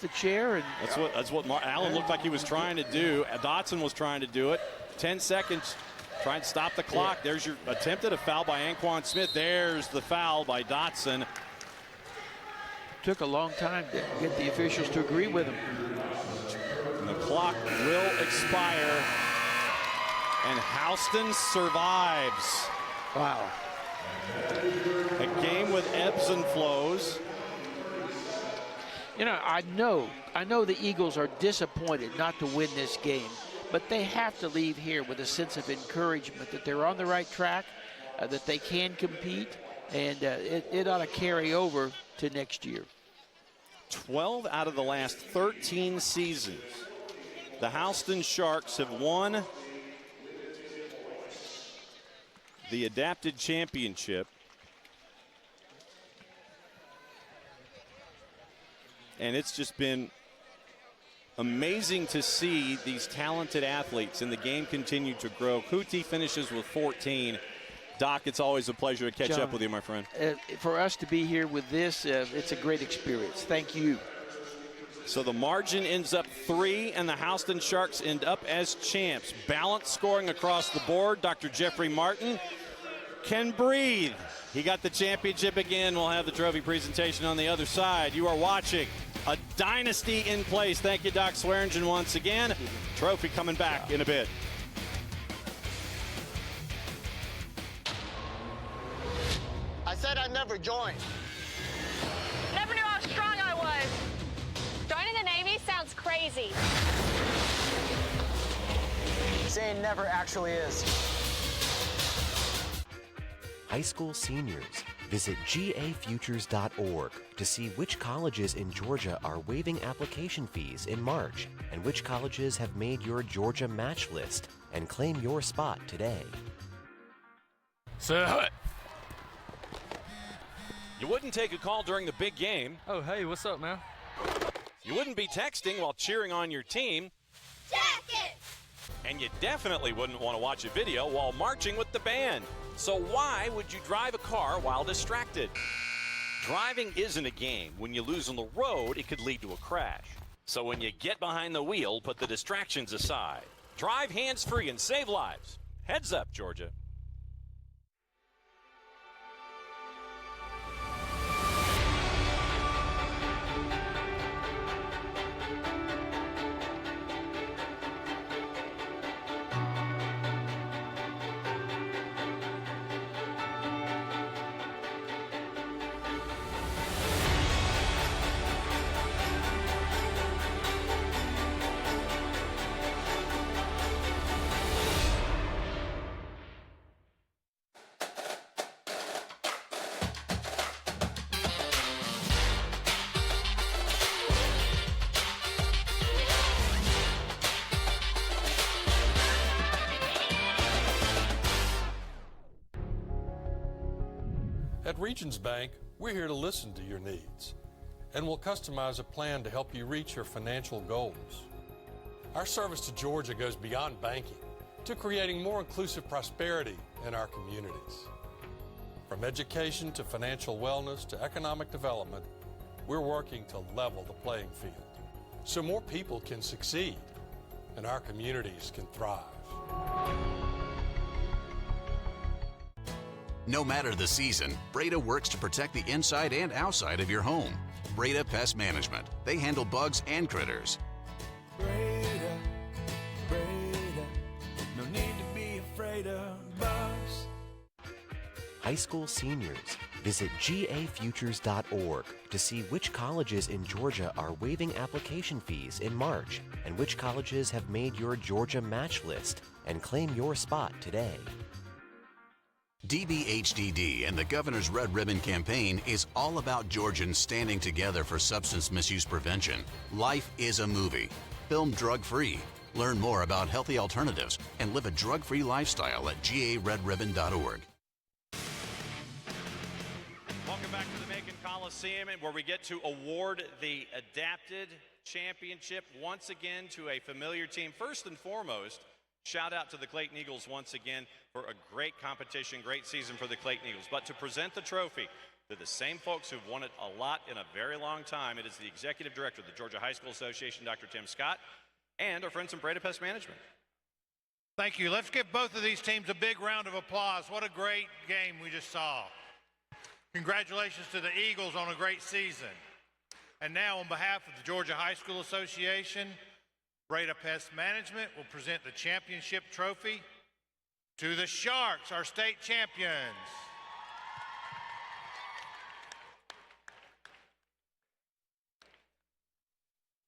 the chair, and that's what Allen looked like he was trying to do. Dotson was trying to do it. 10 seconds. Trying to stop the clock. Yeah. There's your attempt at a foul by Anquan Smith. There's the foul by Dotson. Took a long time to get the officials to agree with him. And the clock will expire. And Houston survives. Wow. A game with ebbs and flows. You know, I know the Eagles are disappointed not to win this game, but they have to leave here with a sense of encouragement that they're on the right track, that they can compete, and it ought to carry over to next year. 12 out of the last 13 seasons, the Houston Sharks have won the adapted championship. And it's just been amazing to see these talented athletes, and the game continue to grow. Cuti finishes with 14. Doc, it's always a pleasure to catch up with you, my friend. For us to be here with this, it's a great experience. Thank you. So the margin ends up 3, and the Houston Sharks end up as champs. Balanced scoring across the board. Dr. Jeffrey Martin can breathe. He got the championship again. We'll have the trophy presentation on the other side. You are watching a dynasty in place. Thank you, Doc Swearingen, once again. Trophy coming back in a bit. I said I'd never join. Never knew how strong I was. Joining the Navy sounds crazy. Saying never actually is. High school seniors, visit gafutures.org to see which colleges in Georgia are waiving application fees in March and which colleges have made your Georgia match list, and claim your spot today. So, you wouldn't take a call during the big game. Oh, hey, what's up, man? You wouldn't be texting while cheering on your team. Jacket! And you definitely wouldn't want to watch a video while marching with the band. So why would you drive a car while distracted? Driving isn't a game. When you lose on the road, it could lead to a crash. So when you get behind the wheel, put the distractions aside. Drive hands-free and save lives. Heads up, Georgia. At Regions Bank, we're here to listen to your needs, and we'll customize a plan to help you reach your financial goals. Our service to Georgia goes beyond banking to creating more inclusive prosperity in our communities. From education to financial wellness to economic development, we're working to level the playing field so more people can succeed and our communities can thrive. No matter the season, Breda works to protect the inside and outside of your home. Breda Pest Management. They handle bugs and critters. Breda, Breda, no need to be afraid of bugs. High school seniors, visit gafutures.org to see which colleges in Georgia are waiving application fees in March and which colleges have made your Georgia match list, and claim your spot today. DBHDD and the Governor's Red Ribbon Campaign is all about Georgians standing together for substance misuse prevention. Life is a movie. Film drug-free. Learn more about healthy alternatives and live a drug-free lifestyle at garedribbon.org. Welcome back to the Macon Coliseum, and where we get to award the Adapted Championship once again to a familiar team. First and foremost, shout out to the Clayton Eagles once again for a great competition, great season for the Clayton Eagles. But to present the trophy to the same folks who've won it a lot in a very long time, it is the Executive Director of the Georgia High School Association, Dr. Tim Scott, and our friends from Breda Pest Management. Thank you. Let's give both of these teams a big round of applause. What a great game we just saw. Congratulations to the Eagles on a great season. And now, on behalf of the Georgia High School Association, Breda Pest Management will present the championship trophy to the Sharks, our state champions.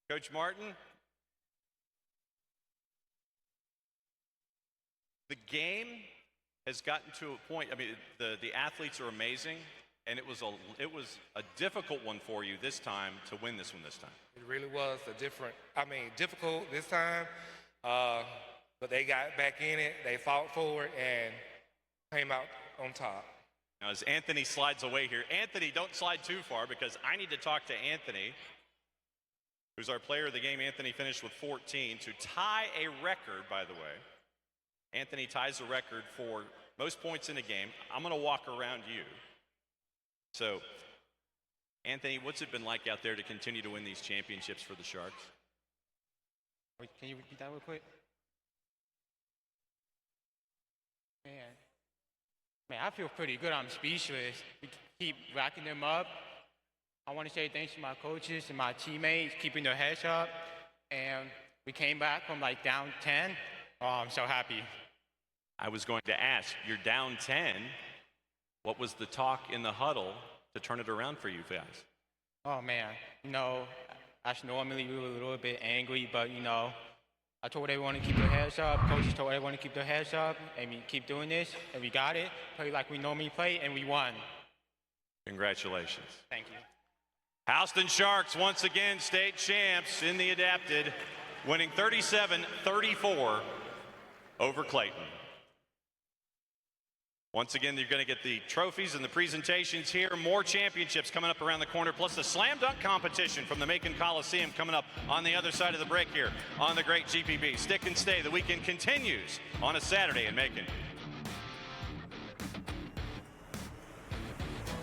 Coach Martin, the game has gotten to a point, I mean, the athletes are amazing, and it was a difficult one for you this time to win this one this time. It really was difficult this time, but they got back in it, they fought forward, and came out on top. Now, as Anthony slides away here, Anthony, don't slide too far, because I need to talk to Anthony, who's our player of the game. Anthony finished with 14 to tie a record, by the way. Anthony ties the record for most points in a game. I'm going to walk around you. So, Anthony, what's it been like out there to continue to win these championships for the Sharks? Wait, can you repeat that real quick? Man, I feel pretty good. I'm speechless. We keep racking them up. I want to say thanks to my coaches and my teammates keeping their heads up. And we came back from down 10. Oh, I'm so happy. I was going to ask, you're down 10. What was the talk in the huddle to turn it around for you guys? Oh, man. As normally we were a little bit angry, but, I told everyone to keep their heads up. Coaches told everyone to keep their heads up, and we keep doing this, and we got it. Play like we normally play, and we won. Congratulations. Thank you. Houston Sharks, once again, state champs in the Adapted, winning 37-34 over Clayton. Once again, you're going to get the trophies and the presentations here. More championships coming up around the corner, plus the slam dunk competition from the Macon Coliseum coming up on the other side of the break here on the great GPB. Stick and stay. The weekend continues on a Saturday in Macon.